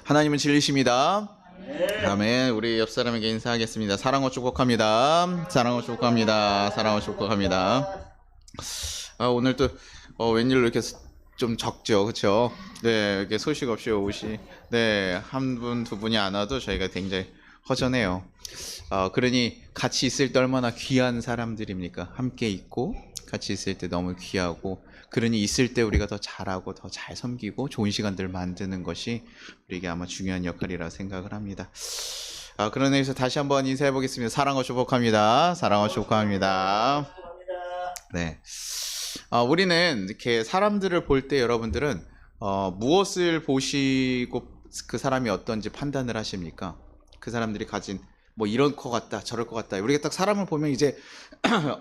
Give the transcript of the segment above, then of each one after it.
하나님은 진리십니다. 아멘. 우리 옆 사람에게 인사하겠습니다. 사랑과 축복합니다. 사랑과 축복합니다. 사랑과 축복합니다. 오늘 또 웬일로 이렇게 좀 적죠, 그렇죠? 네, 이렇게 소식 없이 오시. 네, 한 분, 두 분이 안 와도 저희가 굉장히 허전해요. 그러니 같이 있을 때 얼마나 귀한 사람들입니까? 함께 있고 같이 있을 때 너무 귀하고, 그러니 있을 때 우리가 더 잘하고 더 잘 섬기고 좋은 시간들을 만드는 것이 우리에게 아마 중요한 역할이라 생각을 합니다. 그런 의미에서 다시 한번 인사해 보겠습니다. 사랑과 축복합니다. 사랑과 축복합니다. 네. 우리는 이렇게 사람들을 볼 때 여러분들은 무엇을 보시고 그 사람이 어떤지 판단을 하십니까? 그 사람들이 가진 뭐 이럴 것 같다, 저럴 것 같다. 우리가 딱 사람을 보면 이제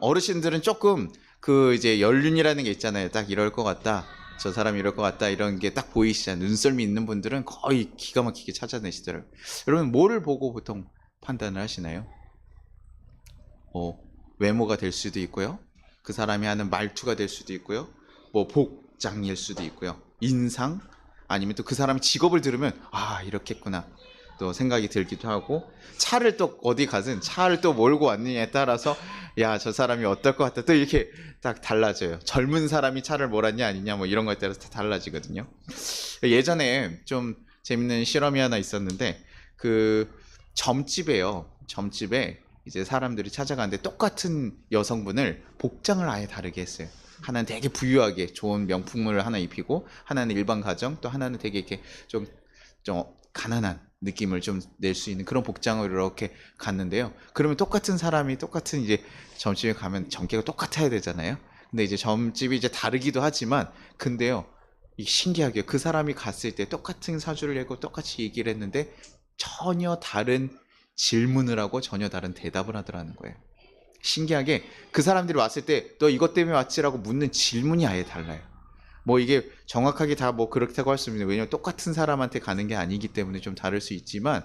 어르신들은 조금 그 이제 연륜이라는 게 있잖아요. 딱 이럴 것 같다, 저 사람이 이럴 것 같다, 이런 게 딱 보이시잖아요. 눈썰미 있는 분들은 거의 기가 막히게 찾아내시더라고요. 여러분 뭐를 보고 보통 판단을 하시나요? 외모가 될 수도 있고요. 그 사람이 하는 말투가 될 수도 있고요. 뭐 복장일 수도 있고요. 인상, 아니면 또 그 사람의 직업을 들으면 이렇겠구나 또 생각이 들기도 하고, 차를 또 어디 가든 차를 또 몰고 왔느냐에 따라서 야, 저 사람이 어떨 것 같다 또 이렇게 딱 달라져요. 젊은 사람이 차를 몰았냐 아니냐 뭐 이런 거에 따라서 다 달라지거든요. 예전에 좀 재밌는 실험이 하나 있었는데, 그 점집에요. 점집에 이제 사람들이 찾아가는데 똑같은 여성분을 복장을 아예 다르게 했어요. 하나는 되게 부유하게 좋은 명품을 하나 입히고, 하나는 일반 가정, 또 하나는 되게 이렇게 좀 가난한 느낌을 좀 낼 수 있는 그런 복장을 이렇게 갔는데요. 그러면 똑같은 사람이 똑같은 이제 점집에 가면 전개가 똑같아야 되잖아요. 근데 이제 점집이 이제 다르기도 하지만, 근데요, 이 신기하게 그 사람이 갔을 때 똑같은 사주를 내고 똑같이 얘기를 했는데 전혀 다른 질문을 하고 전혀 다른 대답을 하더라는 거예요. 신기하게 그 사람들이 왔을 때 너 이것 때문에 왔지라고 묻는 질문이 아예 달라요. 뭐 이게 정확하게 다 뭐 그렇다고 할 수 있는데, 왜냐면 똑같은 사람한테 가는 게 아니기 때문에 좀 다를 수 있지만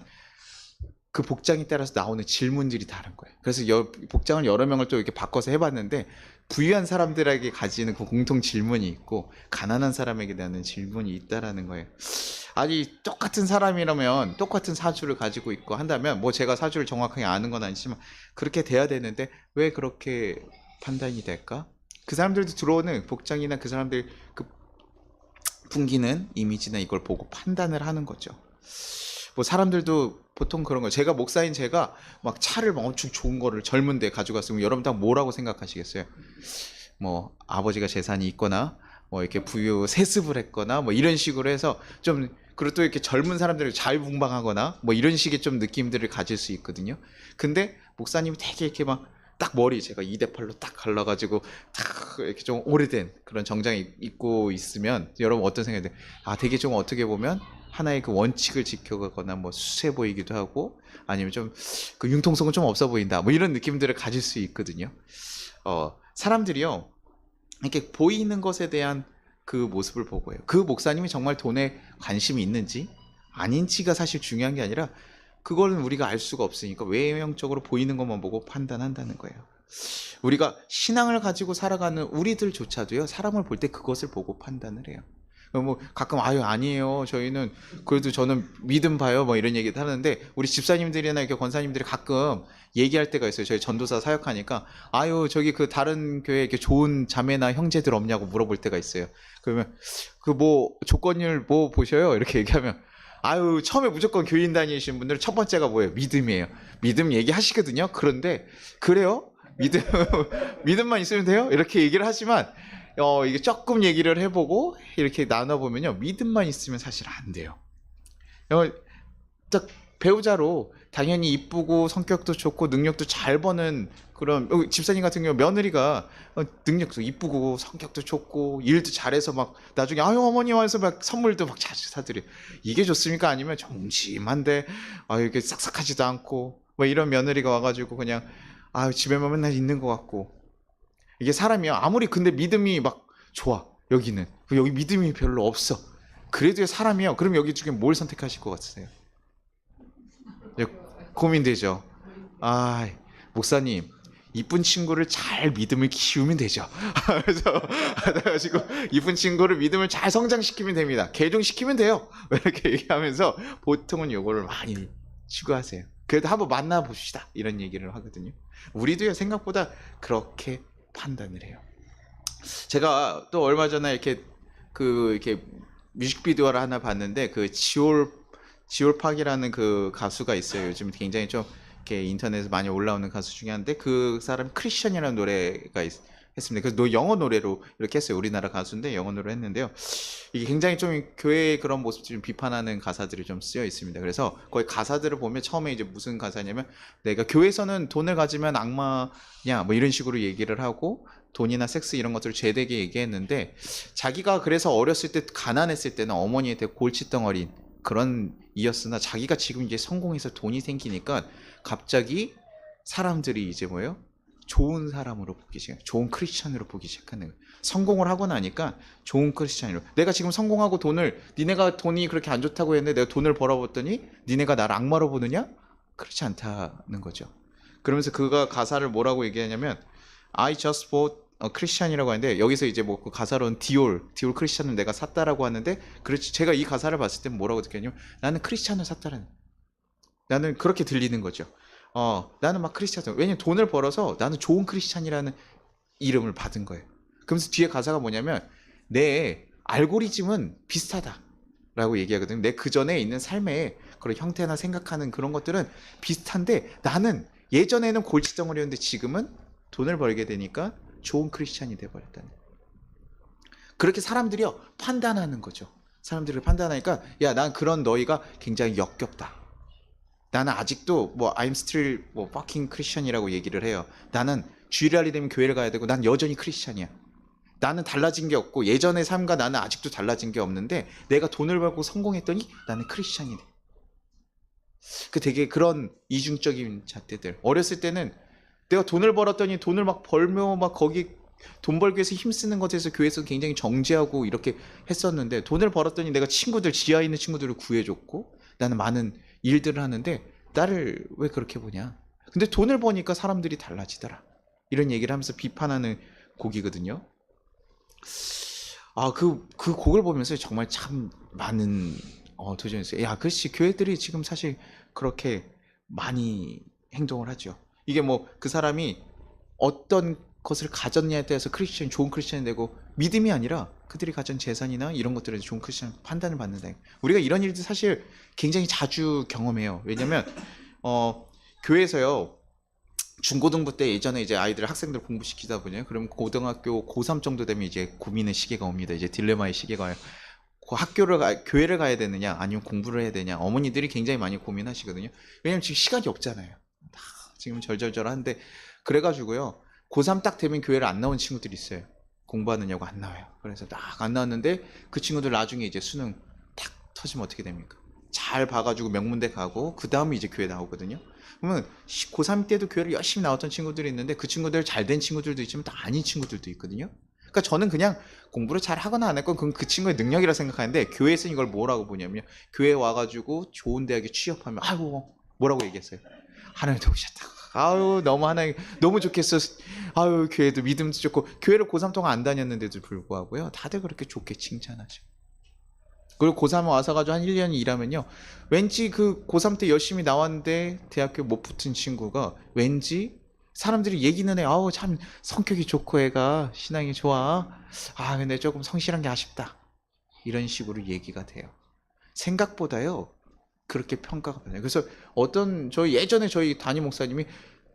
그 복장에 따라서 나오는 질문들이 다른 거예요. 그래서 복장을 여러 명을 또 이렇게 바꿔서 해봤는데, 부유한 사람들에게 가지는 그 공통 질문이 있고 가난한 사람에게 대한 질문이 있다라는 거예요. 아니, 똑같은 사람이라면 똑같은 사주를 가지고 있고 한다면, 뭐 제가 사주를 정확하게 아는 건 아니지만 그렇게 돼야 되는데 왜 그렇게 판단이 될까? 그 사람들도 들어오는 복장이나 그 사람들 그 풍기는 이미지나 이걸 보고 판단을 하는 거죠. 뭐 사람들도 보통 그런 거예요. 제가 목사인 제가 막 차를 막 엄청 좋은 거를 젊은데 가져갔으면 여러분 다 뭐라고 생각하시겠어요? 뭐 아버지가 재산이 있거나 뭐 이렇게 부유 세습을 했거나 뭐 이런 식으로 해서 좀, 그리고 또 이렇게 젊은 사람들이 자유분방하거나 뭐 이런 식의 좀 느낌들을 가질 수 있거든요. 근데 목사님이 되게 이렇게 막 딱 머리 제가 2대8로 딱 갈라가지고 딱 이렇게 좀 오래된 그런 정장을 입고 있으면 여러분 어떤 생각이 돼요? 되게 좀 어떻게 보면 하나의 그 원칙을 지켜가거나 뭐 수세 보이기도 하고, 아니면 좀 그 융통성은 좀 없어 보인다 뭐 이런 느낌들을 가질 수 있거든요. 사람들이요, 이렇게 보이는 것에 대한 그 모습을 보고 해요. 그 목사님이 정말 돈에 관심이 있는지 아닌지가 사실 중요한 게 아니라, 그거는 우리가 알 수가 없으니까 외형적으로 보이는 것만 보고 판단한다는 거예요. 우리가 신앙을 가지고 살아가는 우리들조차도요, 사람을 볼 때 그것을 보고 판단을 해요. 뭐 가끔 아니에요, 저희는 그래도 저는 믿음 봐요 뭐 이런 얘기도 하는데, 우리 집사님들이나 이렇게 권사님들이 가끔 얘기할 때가 있어요. 저희 전도사 사역하니까 저기 그 다른 교회에 이렇게 좋은 자매나 형제들 없냐고 물어볼 때가 있어요. 그러면 그 뭐 조건을 뭐 보셔요 이렇게 얘기하면, 처음에 무조건 교인 다니시는 분들은 첫 번째가 뭐예요? 믿음이에요. 믿음 얘기하시거든요. 그런데 그래요? 믿음만 있으면 돼요? 이렇게 얘기를 하지만 이게 조금 얘기를 해보고 이렇게 나눠보면요, 믿음만 있으면 사실 안 돼요. 딱 배우자로 당연히 이쁘고 성격도 좋고 능력도 잘 버는 그런 집사님 같은 경우 며느리가 능력도 이쁘고 성격도 좋고 일도 잘해서 막 나중에 어머니 와서 막 선물도 막 자주 사드려. 이게 좋습니까? 아니면 정심한데 이렇게 싹싹하지도 않고 뭐 이런 며느리가 와가지고 그냥 집에만 맨날 있는 것 같고. 이게 사람이요, 아무리 근데 믿음이 막 좋아, 여기는 여기 믿음이 별로 없어, 그래도 사람이요, 그럼 여기 중에 뭘 선택하실 것 같으세요? 고민되죠. 목사님, 이쁜 친구를 잘 믿음을 키우면 되죠. 그래서 가지고 이쁜 친구를 믿음을 잘 성장시키면 됩니다. 개종시키면 돼요. 이렇게 얘기하면서 보통은 요거를 많이 추구하세요. 그래도 한번 만나봅시다. 이런 얘기를 하거든요. 우리도요, 생각보다 그렇게 판단을 해요. 제가 또 얼마 전에 이렇게 뮤직비디오를 하나 봤는데, 그 지올팍이라는 그 가수가 있어요. 요즘 굉장히 좀 이렇게 인터넷에 많이 올라오는 가수 중에 한데, 그 사람 크리스천이라는 노래가 했습니다. 그래서 영어 노래로 이렇게 했어요. 우리나라 가수인데 영어 노래로 했는데요. 이게 굉장히 좀 교회의 그런 모습을 좀 비판하는 가사들이 좀 쓰여 있습니다. 그래서 거기 가사들을 보면 처음에 이제 무슨 가사냐면, 내가 교회에서는 돈을 가지면 악마냐 뭐 이런 식으로 얘기를 하고, 돈이나 섹스 이런 것들을 죄되게 얘기했는데, 자기가 그래서 어렸을 때 가난했을 때는 어머니한테 골칫덩어리 그런 이었으나, 자기가 지금 이제 성공해서 돈이 생기니까 갑자기 사람들이 이제 뭐예요? 좋은 사람으로 보기 시작, 좋은 크리스찬으로 보기 시작하는 거예요. 성공을 하고 나니까 좋은 크리스찬으로, 내가 지금 성공하고 니네가 돈이 그렇게 안 좋다고 했는데 내가 돈을 벌어봤더니 니네가 나를 악마로 보느냐? 그렇지 않다는 거죠. 그러면서 그가 가사를 뭐라고 얘기하냐면, I just bought a Christian이라고 하는데, 여기서 이제 뭐 그 가사로는 디올 크리스찬을 내가 샀다라고 하는데, 그렇지, 제가 이 가사를 봤을 때 뭐라고 느꼈냐면, 나는 크리스찬을 샀다라는, 나는 그렇게 들리는 거죠. 나는 막 크리스찬, 왜냐면 돈을 벌어서 나는 좋은 크리스찬이라는 이름을 받은 거예요. 그러면서 뒤에 가사가 뭐냐면, 내 알고리즘은 비슷하다라고 얘기하거든요. 내 그전에 있는 삶의 그런 형태나 생각하는 그런 것들은 비슷한데, 나는 예전에는 골칫덩어리였는데 지금은 돈을 벌게 되니까 좋은 크리스찬이 돼버렸다는, 그렇게 사람들이요 판단하는 거죠. 사람들을 판단하니까, 야, 난 그런 너희가 굉장히 역겹다. 나는 아직도 뭐 I'm still 뭐 fucking Christian이라고 얘기를 해요. 나는 주일날이 되면 교회를 가야 되고, 난 여전히 크리스찬이야. 나는 달라진 게 없고, 예전의 삶과 나는 아직도 달라진 게 없는데, 내가 돈을 벌고 성공했더니 나는 크리스찬이 돼. 그 되게 그런 이중적인 잣대들. 어렸을 때는 내가 돈을 벌었더니 돈을 막 벌며 막 거기 돈 벌기 위해서 힘쓰는 것에서 교회에서 굉장히 정죄하고 이렇게 했었는데, 돈을 벌었더니 내가 지하에 있는 친구들을 구해줬고, 나는 많은 일들을 하는데 나를 왜 그렇게 보냐. 근데 돈을 버니까 사람들이 달라지더라. 이런 얘기를 하면서 비판하는 곡이거든요. 그 곡을 보면서 정말 참 많은 도전이 있어요. 야, 그렇지. 교회들이 지금 사실 그렇게 많이 행동을 하죠. 이게 뭐 그 사람이 어떤 것을 가졌냐에 따라서 좋은 크리스천이 되고, 믿음이 아니라 그들이 가진 재산이나 이런 것들에 좋은 크리스천 판단을 받는다. 우리가 이런 일들 사실 굉장히 자주 경험해요. 왜냐면 교회에서요, 중고등부 때 예전에 이제 학생들 공부시키다 보냐, 그럼 고등학교 고3 정도 되면 이제 고민의 시기가 옵니다. 이제 딜레마의 시기가 와요. 교회를 가야 되느냐 아니면 공부를 해야 되냐, 어머니들이 굉장히 많이 고민하시거든요. 왜냐면 지금 시간이 없잖아요. 다 지금 절절절한데, 그래가지고요, 고3 딱 되면 교회를 안 나온 친구들이 있어요. 공부하느냐고 안 나와요. 그래서 딱 안 나왔는데, 그 친구들 나중에 이제 수능 탁 터지면 어떻게 됩니까? 잘 봐가지고 명문대 가고 그 다음에 이제 교회 나오거든요. 그러면 고3 때도 교회를 열심히 나왔던 친구들이 있는데, 그 친구들 잘 된 친구들도 있지만 또 아닌 친구들도 있거든요. 그러니까 저는 그냥 공부를 잘 하거나 안 했건 그건 그 친구의 능력이라 생각하는데, 교회에서는 이걸 뭐라고 보냐면, 교회에 와가지고 좋은 대학에 취업하면 아이고 뭐라고 얘기했어요? 하나님 도우셨다. 아유, 너무 하나님 너무 좋겠어. 아유, 교회도 믿음도 좋고. 교회를 고3 동안 안 다녔는데도 불구하고요, 다들 그렇게 좋게 칭찬하죠. 그리고 고3 와서 가지고 한 1년 일하면요, 왠지 그 고3 때 열심히 나왔는데 대학교 못 붙은 친구가 왠지 사람들이 얘기는 해. 아우, 참 성격이 좋고 애가 신앙이 좋아. 근데 조금 성실한 게 아쉽다. 이런 식으로 얘기가 돼요. 생각보다요 그렇게 평가가 받아요. 그래서 예전에 저희 담임 목사님이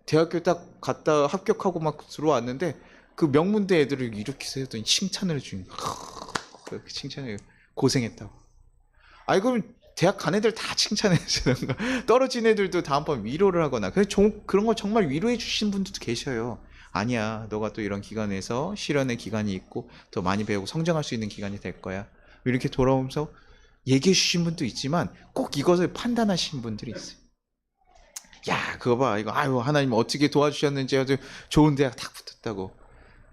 대학교 딱 갔다 합격하고 막 들어왔는데, 그 명문대 애들을 이렇게 세더니 칭찬을 해주는, 그렇게 칭찬해요. 고생했다고. 그럼 대학 간 애들 다 칭찬해 주는 거. 떨어진 애들도 다음번 위로를 하거나, 그런 거 정말 위로해 주신 분들도 계셔요. 아니야, 너가 또 이런 기간에서 실현의 기간이 있고 더 많이 배우고 성장할 수 있는 기간이 될 거야. 이렇게 돌아오면서 얘기해 주신 분도 있지만, 꼭 이것을 판단하신 분들이 있어요. 야, 그거 봐, 이거 하나님 어떻게 도와주셨는지 아주 좋은 대학 딱 붙었다고.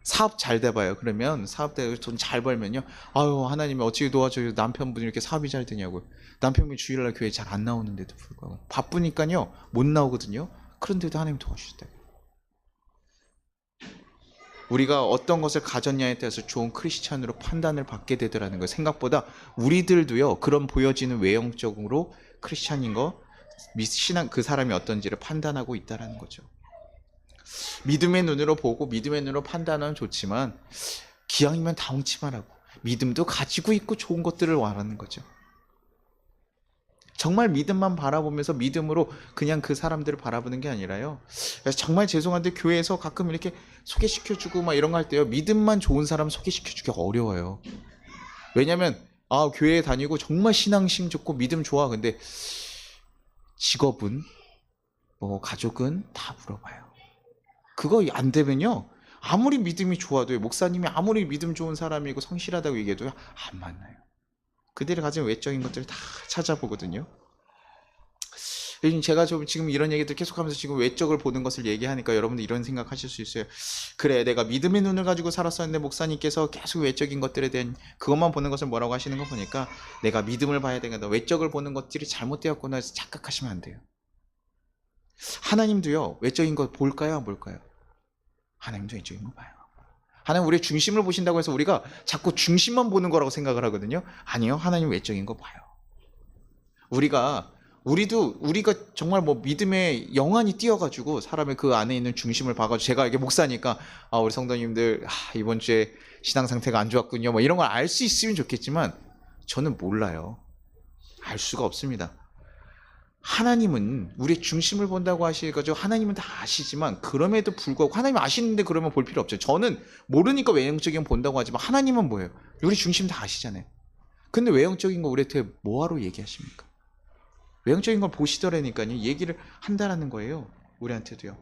사업 잘 돼봐요. 그러면 사업대에서 돈 잘 벌면요, 하나님이 어떻게 도와줘요, 남편분이 이렇게 사업이 잘 되냐고. 남편분이 주일날 교회 잘 안 나오는데도 불구하고 바쁘니까요 못 나오거든요. 그런데도 하나님 도와주셨다. 우리가 어떤 것을 가졌냐에 따라서 좋은 크리스찬으로 판단을 받게 되더라는 거예요. 생각보다 우리들도요, 그런 보여지는 외형적으로 크리스찬인 거, 신앙 그 사람이 어떤지를 판단하고 있다라는 거죠. 믿음의 눈으로 보고 믿음의 눈으로 판단하면 좋지만 기왕이면 다 엉치만 하고 믿음도 가지고 있고 좋은 것들을 원하는 거죠. 정말 믿음만 바라보면서 믿음으로 그냥 그 사람들을 바라보는 게 아니라요. 정말 죄송한데 교회에서 가끔 이렇게 소개시켜주고 막 이런 거 할 때요. 믿음만 좋은 사람 소개시켜주기 어려워요. 왜냐면 교회에 다니고 정말 신앙심 좋고 믿음 좋아. 근데 직업은 뭐 가족은 다 물어봐요. 그거 안 되면요. 아무리 믿음이 좋아도 목사님이 아무리 믿음 좋은 사람이고 성실하다고 얘기해도 안 만나요. 그들이 가진 외적인 것들을 다 찾아보거든요. 제가 지금 이런 얘기들 계속하면서 지금 외적을 보는 것을 얘기하니까 여러분들 이런 생각하실 수 있어요. 그래, 내가 믿음의 눈을 가지고 살았었는데 목사님께서 계속 외적인 것들에 대한 그것만 보는 것을 뭐라고 하시는 거 보니까 내가 믿음을 봐야 되겠다. 외적을 보는 것들이 잘못되었구나 해서 착각하시면 안 돼요. 하나님도요, 외적인 것 볼까요, 안 볼까요? 하나님도 외적인 거 봐요. 하나님 우리의 중심을 보신다고 해서 우리가 자꾸 중심만 보는 거라고 생각을 하거든요. 아니요, 하나님 외적인 거 봐요. 우리가 정말 뭐 믿음의 영안이 띄어가지고 사람의 그 안에 있는 중심을 봐가지고, 제가 이게 목사니까 우리 성도님들 이번 주에 신앙 상태가 안 좋았군요, 뭐 이런 걸 알 수 있으면 좋겠지만 저는 몰라요. 알 수가 없습니다. 하나님은 우리의 중심을 본다고 하시가지고 하나님은 다 아시지만 그럼에도 불구하고 하나님 아시는데 그러면 볼 필요 없죠. 저는 모르니까 외형적인 거 본다고 하지만 하나님은 뭐예요? 우리 중심 다 아시잖아요. 근데 외형적인 거 우리한테 뭐하러 얘기하십니까? 외형적인 걸 보시더라니까요. 얘기를 한다라는 거예요. 우리한테도요.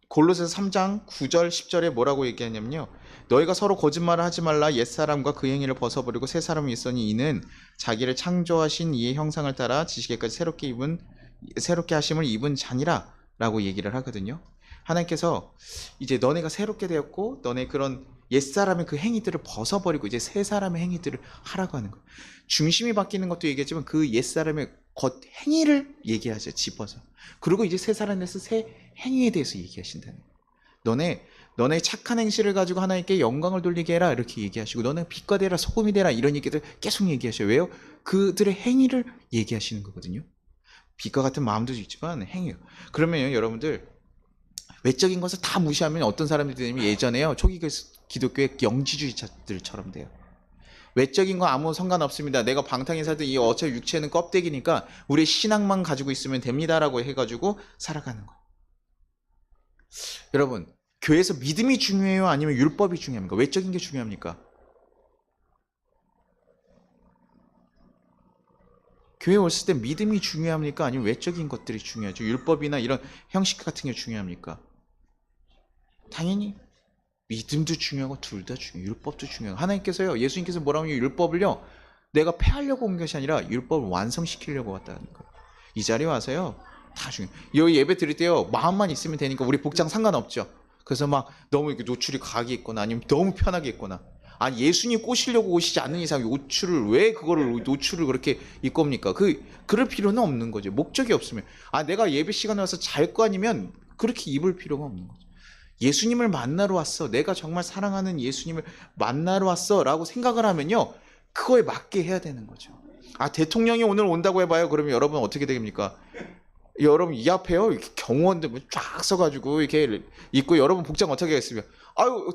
골로새서 3장 9절 10절에 뭐라고 얘기하냐면요. 너희가 서로 거짓말을 하지 말라. 옛사람과 그 행위를 벗어버리고 새 사람이 있으니 이는 자기를 창조하신 이의 형상을 따라 지식에까지 새롭게 하심을 입은 자니라 라고 얘기를 하거든요. 하나님께서 이제 너네가 새롭게 되었고 너네 그런 옛사람의 그 행위들을 벗어버리고 이제 새 사람의 행위들을 하라고 하는 거예요. 중심이 바뀌는 것도 얘기했지만 그 옛사람의 겉 행위를 얘기하죠. 짚어서. 그리고 이제 새 사람에서 새 행위에 대해서 얘기하신다는 거예요. 너네 착한 행실을 가지고 하나님께 영광을 돌리게 해라 이렇게 얘기하시고, 너는 빛과 되라 소금이 되라 이런 얘기들 계속 얘기하셔요. 왜요? 그들의 행위를 얘기하시는 거거든요. 빛과 같은 마음도 있지만 행위요. 그러면 여러분들 외적인 것을 다 무시하면 어떤 사람들이 되냐면 예전에요, 초기 기독교의 영지주의자들처럼 돼요. 외적인 거 아무 상관없습니다. 내가 방탕히 살든 이 어차피 육체는 껍데기니까 우리 신앙만 가지고 있으면 됩니다라고 해가지고 살아가는 거예요. 여러분, 교회에서 믿음이 중요해요? 아니면 율법이 중요합니까? 외적인 게 중요합니까? 교회에 왔을 때 믿음이 중요합니까? 아니면 외적인 것들이 중요하죠? 율법이나 이런 형식 같은 게 중요합니까? 당연히 믿음도 중요하고 둘 다 중요해요. 율법도 중요하고. 하나님께서요, 예수님께서 뭐라고 하냐면 율법을요, 내가 폐하려고 온 것이 아니라 율법을 완성시키려고 왔다는 거예요. 이 자리에 와서요, 다 중요해요. 여기 예배 드릴 때요, 마음만 있으면 되니까 우리 복장 상관없죠. 그래서 막 너무 이렇게 노출이 과하게 있거나 아니면 너무 편하게 있거나, 예수님 꼬시려고 오시지 않는 이상 노출을 그렇게 입고 옵니까? 그럴 필요는 없는 거죠. 목적이 없으면. 내가 예배 시간에 와서 잘 거 아니면 그렇게 입을 필요가 없는 거죠. 예수님을 만나러 왔어. 내가 정말 사랑하는 예수님을 만나러 왔어. 라고 생각을 하면요, 그거에 맞게 해야 되는 거죠. 대통령이 오늘 온다고 해봐요. 그러면 여러분 어떻게 됩니까? 여러분 이 앞에요, 이렇게 경호원들 쫙 써가지고 이렇게 있고, 여러분 복장 어떻게 하겠습니까?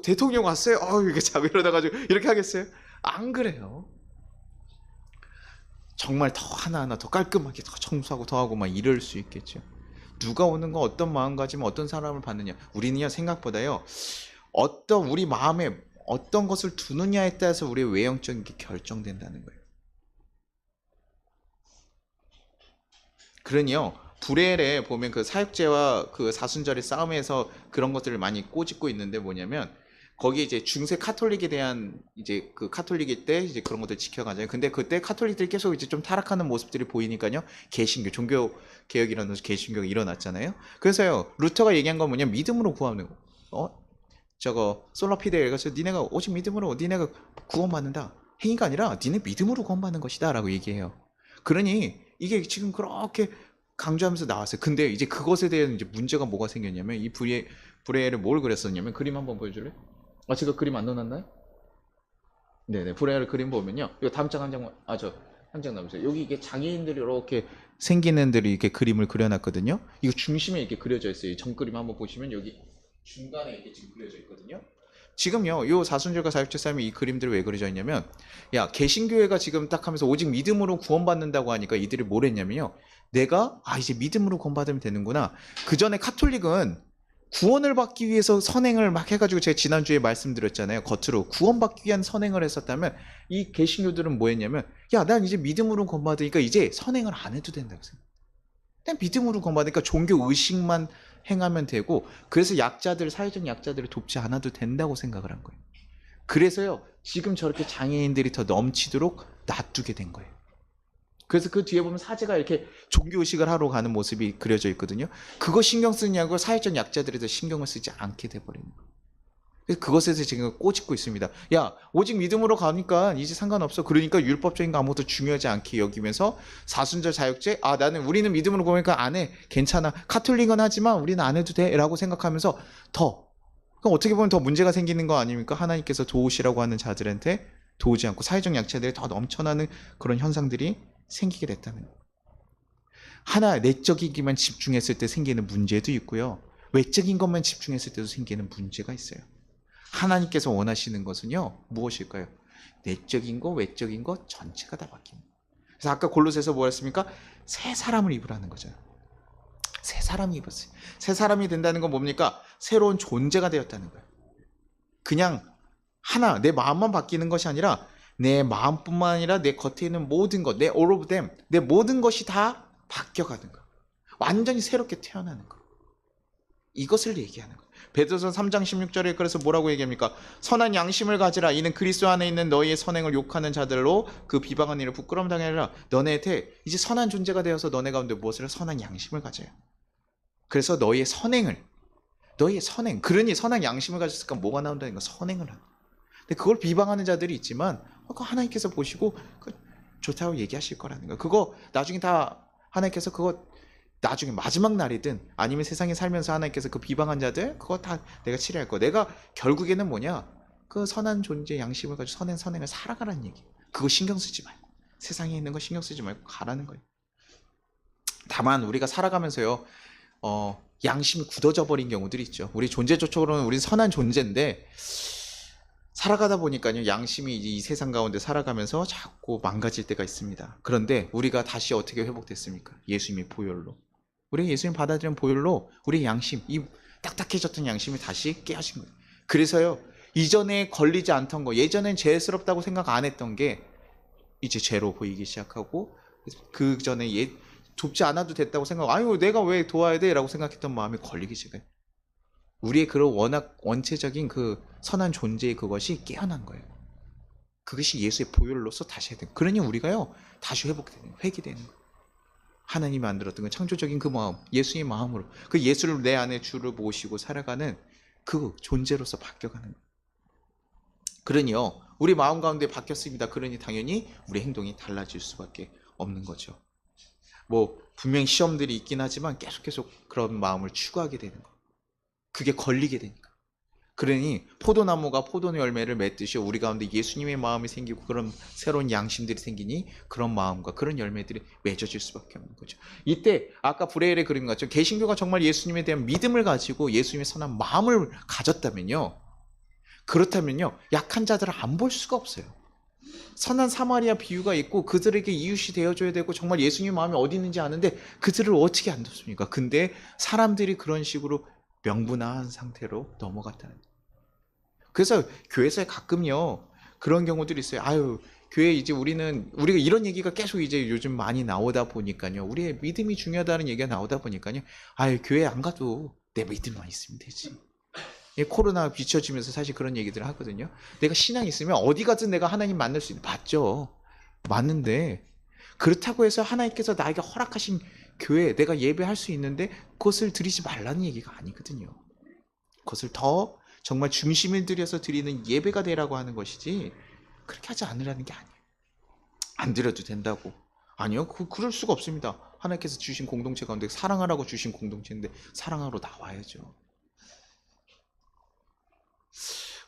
대통령 왔어요. 이렇게 자고 이러다가지고 이렇게 하겠어요? 안 그래요. 정말 더 하나하나 더 깔끔하게 더 청소하고 더 하고 막 이럴 수 있겠죠. 누가 오는 거 어떤 마음가짐 어떤 사람을 받느냐. 우리는요, 생각보다요, 우리 마음에 어떤 것을 두느냐에 따라서 우리의 외형적인 게 결정된다는 거예요. 그러니요, 브레엘에 보면 그 사육제와 그 사순절의 싸움에서 그런 것들을 많이 꼬집고 있는데 뭐냐면, 거기에 이제 중세 카톨릭에 대한 이제 그 카톨릭일 때 이제 그런 것들 지켜가잖아요. 근데 그때 카톨릭들이 계속 이제 좀 타락하는 모습들이 보이니까요, 개신교, 종교 개혁이라는 개신교가 일어났잖아요. 그래서요, 루터가 얘기한 건 뭐냐, 믿음으로 구하는 거. 솔라피데에 가서 니네가 오직 믿음으로 니네가 구원받는다. 행위가 아니라 니네 믿음으로 구원받는 것이다 라고 얘기해요. 그러니 이게 지금 그렇게 강조하면서 나왔어요. 근데 이제 그것에 대한 이제 문제가 뭐가 생겼냐면 이 브레일을 뭘 그렸었냐면 그림 한번 보여줄래? 아 제가 그림 안 넣어놨나요? 네네 브레일 그림 보면요. 이거 다음 장 한 장만 한 장 남으세요. 여기 이게 장애인들이 이렇게 생긴 애들이 이렇게 그림을 그려놨거든요. 이거 중심에 이렇게 그려져 있어요. 이 정그림 한번 보시면 여기 중간에 이렇게 지금 그려져 있거든요. 지금요, 요 사순절과 사육제 삶이 이 그림들이 왜 그려져 있냐면, 야, 개신교회가 지금 딱 하면서 오직 믿음으로 구원받는다고 하니까 이들이 뭘 했냐면요. 내가, 이제 믿음으로 구원받으면 되는구나. 그 전에 카톨릭은 구원을 받기 위해서 선행을 막 해가지고 제가 지난주에 말씀드렸잖아요. 겉으로 구원받기 위한 선행을 했었다면, 이 개신교들은 뭐 했냐면, 야, 난 이제 믿음으로 구원받으니까 이제 선행을 안 해도 된다고 생각해요. 그냥 믿음으로 구원받으니까 종교 의식만 행하면 되고 그래서 약자들 사회적 약자들을 돕지 않아도 된다고 생각을 한 거예요. 그래서요 지금 저렇게 장애인들이 더 넘치도록 놔두게 된 거예요. 그래서 그 뒤에 보면 사제가 이렇게 종교 의식을 하러 가는 모습이 그려져 있거든요. 그거 신경 쓰냐고 사회적 약자들에 대해 신경을 쓰지 않게 돼버리는 거예요. 그래서 그것에서 지금 꼬집고 있습니다. 야, 오직 믿음으로 가니까 이제 상관없어. 그러니까 율법적인 거 아무것도 중요하지 않게 여기면서 사순절 사역제, 우리는 믿음으로 가니까 안 해. 괜찮아. 카톨릭은 하지만 우리는 안 해도 돼. 라고 생각하면서 그럼 어떻게 보면 더 문제가 생기는 거 아닙니까? 하나님께서 도우시라고 하는 자들한테 도우지 않고 사회적 약자들이 더 넘쳐나는 그런 현상들이 생기게 됐다는 거예요. 하나 내적이기만 집중했을 때 생기는 문제도 있고요. 외적인 것만 집중했을 때도 생기는 문제가 있어요. 하나님께서 원하시는 것은요 무엇일까요? 내적인 거 외적인 거 전체가 다 바뀌는 거예요. 그래서 아까 골로새서 뭐 했습니까? 새 사람을 입으라는 거죠. 새 사람이 입었어요. 새 사람이 된다는 건 뭡니까? 새로운 존재가 되었다는 거예요. 그냥 내 마음만 바뀌는 것이 아니라 내 마음뿐만 아니라 내 겉에 있는 모든 것, 내 all of them, 내 모든 것이 다 바뀌어가는 거예요. 완전히 새롭게 태어나는 거예요. 이것을 얘기하는 거예요. 베드로서 3장 16절에 그래서 뭐라고 얘기합니까? 선한 양심을 가지라. 이는 그리스도 안에 있는 너희의 선행을 욕하는 자들로 그 비방하는 일을 부끄러움 당하리라. 너네한테 이제 선한 존재가 되어서 너네 가운데 무엇을 선한 양심을 가져요. 그래서 너희의 선행 그러니 선한 양심을 가졌으니까 뭐가 나온다는 거 선행을 하는. 근데 그걸 비방하는 자들이 있지만 그거 하나님께서 보시고 좋다고 얘기하실 거라는 거예요. 그거 나중에 다 하나님께서 그거 나중에 마지막 날이든 아니면 세상에 살면서 하나님께서 그 비방한 자들 그거 다 내가 치료할 거야. 내가 결국에는 뭐냐? 그 선한 존재 양심을 가지고 선행을 살아가라는 얘기. 그거 신경 쓰지 말고 세상에 있는 거 신경 쓰지 말고 가라는 거예요. 다만 우리가 살아가면서요 양심이 굳어져 버린 경우들이 있죠. 우리 존재적으로는 우리 선한 존재인데 살아가다 보니까요 양심이 이 세상 가운데 살아가면서 자꾸 망가질 때가 있습니다. 그런데 우리가 다시 어떻게 회복됐습니까? 예수님의 보혈로. 우리 예수님 받아들인 보혈로 우리 양심, 이 딱딱해졌던 양심이 다시 깨어진 거예요. 그래서요 이전에 걸리지 않던 거, 예전엔 죄스럽다고 생각 안 했던 게 이제 죄로 보이기 시작하고 그 전에 돕지 않아도 됐다고 내가 왜 도와야 돼? 라고 생각했던 마음이 걸리기 시작해요. 우리의 그런 워낙 원체적인 그 선한 존재의 그것이 깨어난 거예요. 그것이 예수의 보혈로서 다시 해야 돼요. 그러니 우리가요 다시 회개되는 거예요. 하나님이 만들었던 그 창조적인 그 마음, 예수의 마음으로 그 예수를 내 안에 주를 모시고 살아가는 그 존재로서 바뀌어가는 거예요. 그러니요 우리 마음 가운데 바뀌었습니다. 그러니 당연히 우리 행동이 달라질 수밖에 없는 거죠. 분명 시험들이 있긴 하지만 계속 그런 마음을 추구하게 되는 거. 그게 걸리게 되니까. 그러니 포도나무가 포도 열매를 맺듯이 우리 가운데 예수님의 마음이 생기고 그런 새로운 양심들이 생기니 그런 마음과 그런 열매들이 맺어질 수밖에 없는 거죠. 이때 아까 브레일의 그림 같죠. 개신교가 정말 예수님에 대한 믿음을 가지고 예수님의 선한 마음을 가졌다면요. 그렇다면요. 약한 자들을 안 볼 수가 없어요. 선한 사마리아 비유가 있고 그들에게 이웃이 되어줘야 되고 정말 예수님의 마음이 어디 있는지 아는데 그들을 어떻게 안 돕습니까? 근데 사람들이 그런 식으로 명분화한 상태로 넘어갔다는 거예요. 그래서 교회에서 가끔요 그런 경우들이 있어요. 교회 이제 우리가 이런 얘기가 계속 이제 요즘 많이 나오다 보니까요. 우리의 믿음이 중요하다는 얘기가 나오다 보니까요. 교회 안 가도 내 믿음만 있으면 되지. 코로나 비춰지면서 사실 그런 얘기들을 하거든요. 내가 신앙이 있으면 어디 가든 내가 하나님 만날 수 있는 맞죠. 맞는데 그렇다고 해서 하나님께서 나에게 허락하신 교회 내가 예배할 수 있는데 그것을 드리지 말라는 얘기가 아니거든요. 그것을 더 정말 중심을 들여서 드리는 예배가 되라고 하는 것이지 그렇게 하지 않으라는 게 아니에요. 안 드려도 된다고. 아니요, 그럴 수가 없습니다. 하나님께서 주신 공동체 가운데 사랑하라고 주신 공동체인데 사랑하러 나와야죠.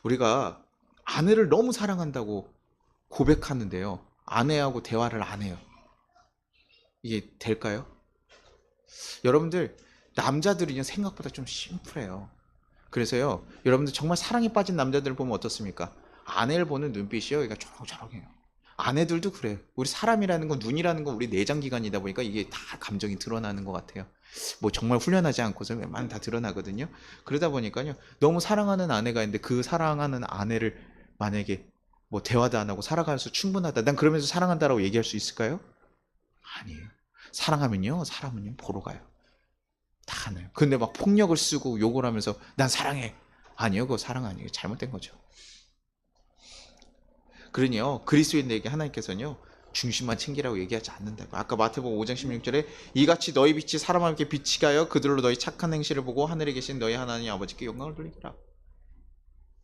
우리가 아내를 너무 사랑한다고 고백하는데요, 아내하고 대화를 안 해요. 이게 될까요? 여러분들, 남자들은요 생각보다 좀 심플해요. 그래서요, 여러분들 정말 사랑에 빠진 남자들을 보면 어떻습니까? 아내를 보는 눈빛이요, 그러니까 초롱초롱해요. 아내들도 그래요. 우리 사람이라는 건, 눈이라는 건 우리 내장기관이다 보니까 이게 다 감정이 드러나는 것 같아요. 뭐 정말 훈련하지 않고서 웬만하면 다 드러나거든요. 그러다 보니까요, 너무 사랑하는 아내가 있는데 그 사랑하는 아내를 만약에 뭐 대화도 안 하고 살아가면서 충분하다, 난 그러면서 사랑한다라고 얘기할 수 있을까요? 아니에요. 사랑하면요, 사람은요 보러 가요. 다 하나요. 근데 막 폭력을 쓰고 욕을 하면서 난 사랑해. 아니요, 그거 사랑 아니에요. 잘못된 거죠. 그러니요, 그리스도인에게 하나님께서는요 중심만 챙기라고 얘기하지 않는다고. 아까 마태복음 5장 16절에 이같이 너희 빛이 사람에게 빛이 가요 그들로 너희 착한 행실을 보고 하늘에 계신 너희 하나님 아버지께 영광을 돌리리라.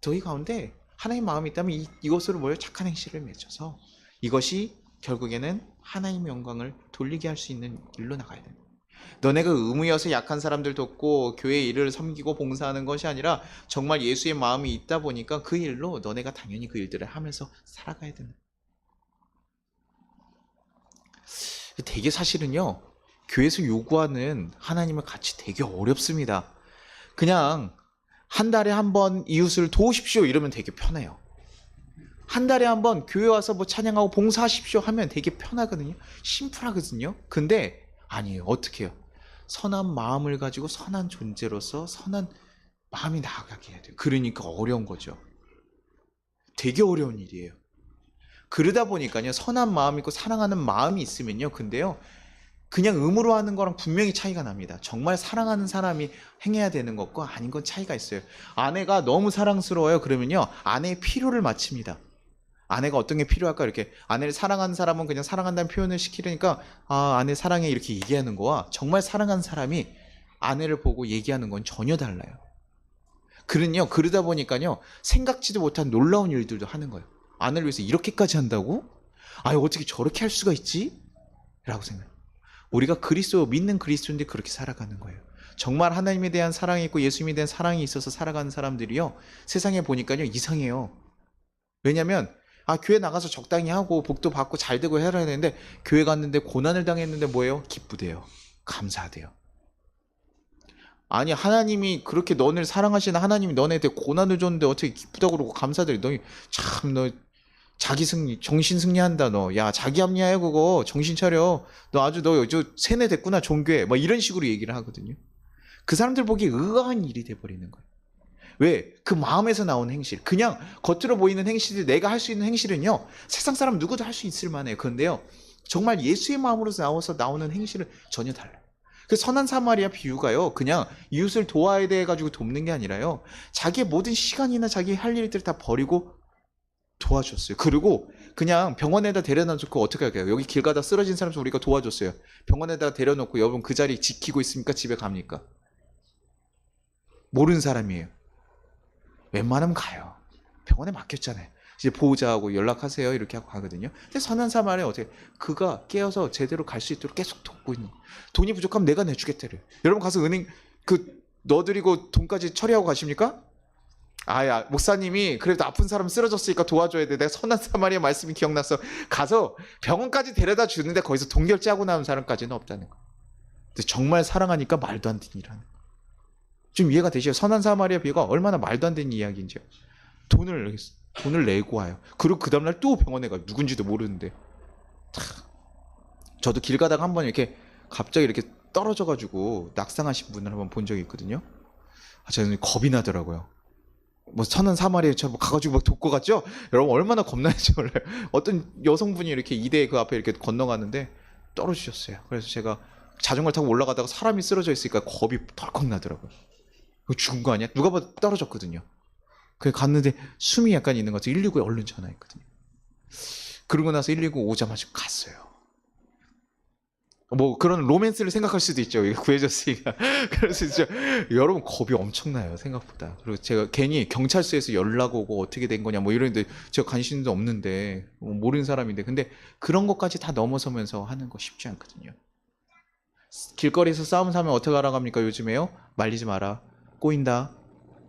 너희 가운데 하나님 마음이 있다면 이것으로 모여 착한 행실을 맺어서 이것이 결국에는 하나님의 영광을 돌리게 할 수 있는 일로 나가야 됩니다. 너네가 의무여서 약한 사람들 돕고 교회 일을 섬기고 봉사하는 것이 아니라 정말 예수의 마음이 있다 보니까 그 일로 너네가 당연히 그 일들을 하면서 살아가야 된다. 되게 사실은요, 교회에서 요구하는 하나님의 가치 되게 어렵습니다. 그냥 한 달에 한 번 이웃을 도우십시오 이러면 되게 편해요. 한 달에 한 번 교회 와서 뭐 찬양하고 봉사하십시오 하면 되게 편하거든요. 심플하거든요. 근데 아니에요. 어떻게 해요? 선한 마음을 가지고 선한 존재로서 선한 마음이 나아가게 해야 돼요. 그러니까 어려운 거죠. 되게 어려운 일이에요. 그러다 보니까요, 선한 마음 있고 사랑하는 마음이 있으면요, 근데요, 그냥 의무로 하는 거랑 분명히 차이가 납니다. 정말 사랑하는 사람이 행해야 되는 것과 아닌 건 차이가 있어요. 아내가 너무 사랑스러워요. 그러면요, 아내의 필요를 맞춥니다. 아내가 어떤 게 필요할까, 이렇게 아내를 사랑하는 사람은 그냥 사랑한다는 표현을 시키려니까 아, 아내 사랑해 이렇게 얘기하는 거와 정말 사랑하는 사람이 아내를 보고 얘기하는 건 전혀 달라요. 그러다 보니까요, 생각지도 못한 놀라운 일들도 하는 거예요. 아내를 위해서 이렇게까지 한다고? 아, 어떻게 저렇게 할 수가 있지? 라고 생각해요. 우리가 믿는 그리스도인데 그렇게 살아가는 거예요. 정말 하나님에 대한 사랑이 있고 예수님에 대한 사랑이 있어서 살아가는 사람들이요, 세상에 보니까요 이상해요. 왜냐면 교회 나가서 적당히 하고 복도 받고 잘 되고 해야 되는데 교회 갔는데 고난을 당했는데 뭐예요? 기쁘대요. 감사하대요. 아니, 하나님이 그렇게 너를 사랑하시는 하나님이 너네한테 고난을 줬는데 어떻게 기쁘다고 그러고 감사드려. 너 자기 승리, 정신 승리한다 너. 야, 자기 합리화해 그거. 정신 차려. 너 세뇌 됐구나 종교에. 뭐 이런 식으로 얘기를 하거든요. 그 사람들 보기에 의아한 일이 돼버리는 거예요. 왜? 그 마음에서 나오는 행실. 그냥 겉으로 보이는 행실이, 내가 할 수 있는 행실은요, 세상 사람 누구도 할 수 있을 만해요. 그런데요, 정말 예수의 마음으로서 나오는 행실은 전혀 달라요. 그 선한 사마리아 비유가요, 그냥 이웃을 도와야 돼 가지고 돕는 게 아니라요, 자기의 모든 시간이나 자기 할 일들을 다 버리고 도와줬어요. 그리고 그냥 병원에다 데려다 놓고 어떻게 할까요? 여기 길 가다 쓰러진 사람 우리가 도와줬어요. 병원에다 데려놓고 여러분 그 자리 지키고 있습니까? 집에 갑니까? 모르는 사람이에요. 웬만하면 가요. 병원에 맡겼잖아요. 이제 보호자하고 연락하세요 이렇게 하고 가거든요. 근데 선한 사마리아 어떻게, 그가 깨어서 제대로 갈 수 있도록 계속 돕고 있는 거예요. 돈이 부족하면 내가 내주겠대요. 여러분 가서 은행 넣어드리고 돈까지 처리하고 가십니까? 아야, 목사님이 그래도 아픈 사람 쓰러졌으니까 도와줘야 돼. 내가 선한 사마리아 말씀이 기억나서 가서 병원까지 데려다 주는데 거기서 돈 결제하고 나온 사람까지는 없다는 거예요. 근데 정말 사랑하니까 말도 안 되는 일하는 거예요. 좀 이해가 되시죠? 선한 사마리아 비유가 얼마나 말도 안 되는 이야기인지요. 돈을 내고 와요. 그리고 그 다음날 또 병원에 가요. 누군지도 모르는데. 저도 길 가다가 한번 이렇게 갑자기 이렇게 떨어져가지고 낙상하신 분을 한번 본 적이 있거든요. 저는 겁이 나더라고요. 뭐 선한 사마리아처럼 가가지고 막 돕고 갔죠? 여러분 얼마나 겁나는지 몰라요. 어떤 여성분이 이렇게 이대 그 앞에 이렇게 건너가는데 떨어지셨어요. 그래서 제가 자전거를 타고 올라가다가 사람이 쓰러져 있으니까 겁이 덜컥 나더라고요. 죽은 거 아니야? 누가 봐도 떨어졌거든요. 그래 갔는데 숨이 약간 있는 것 같아요. 119에 얼른 전화했거든요. 그러고 나서 119 오자마자 갔어요. 뭐 그런 로맨스를 생각할 수도 있죠. 이거 구해줬으니까. 그래서 진짜 여러분 겁이 엄청나요 생각보다. 그리고 제가 괜히 경찰서에서 연락 오고 어떻게 된 거냐 뭐 이러는데 제가 관심도 없는데 모르는 사람인데 근데 그런 것까지 다 넘어서면서 하는 거 쉽지 않거든요. 길거리에서 싸움 사면 어떻게 알아갑니까 요즘에요? 말리지 마라. 꼬인다.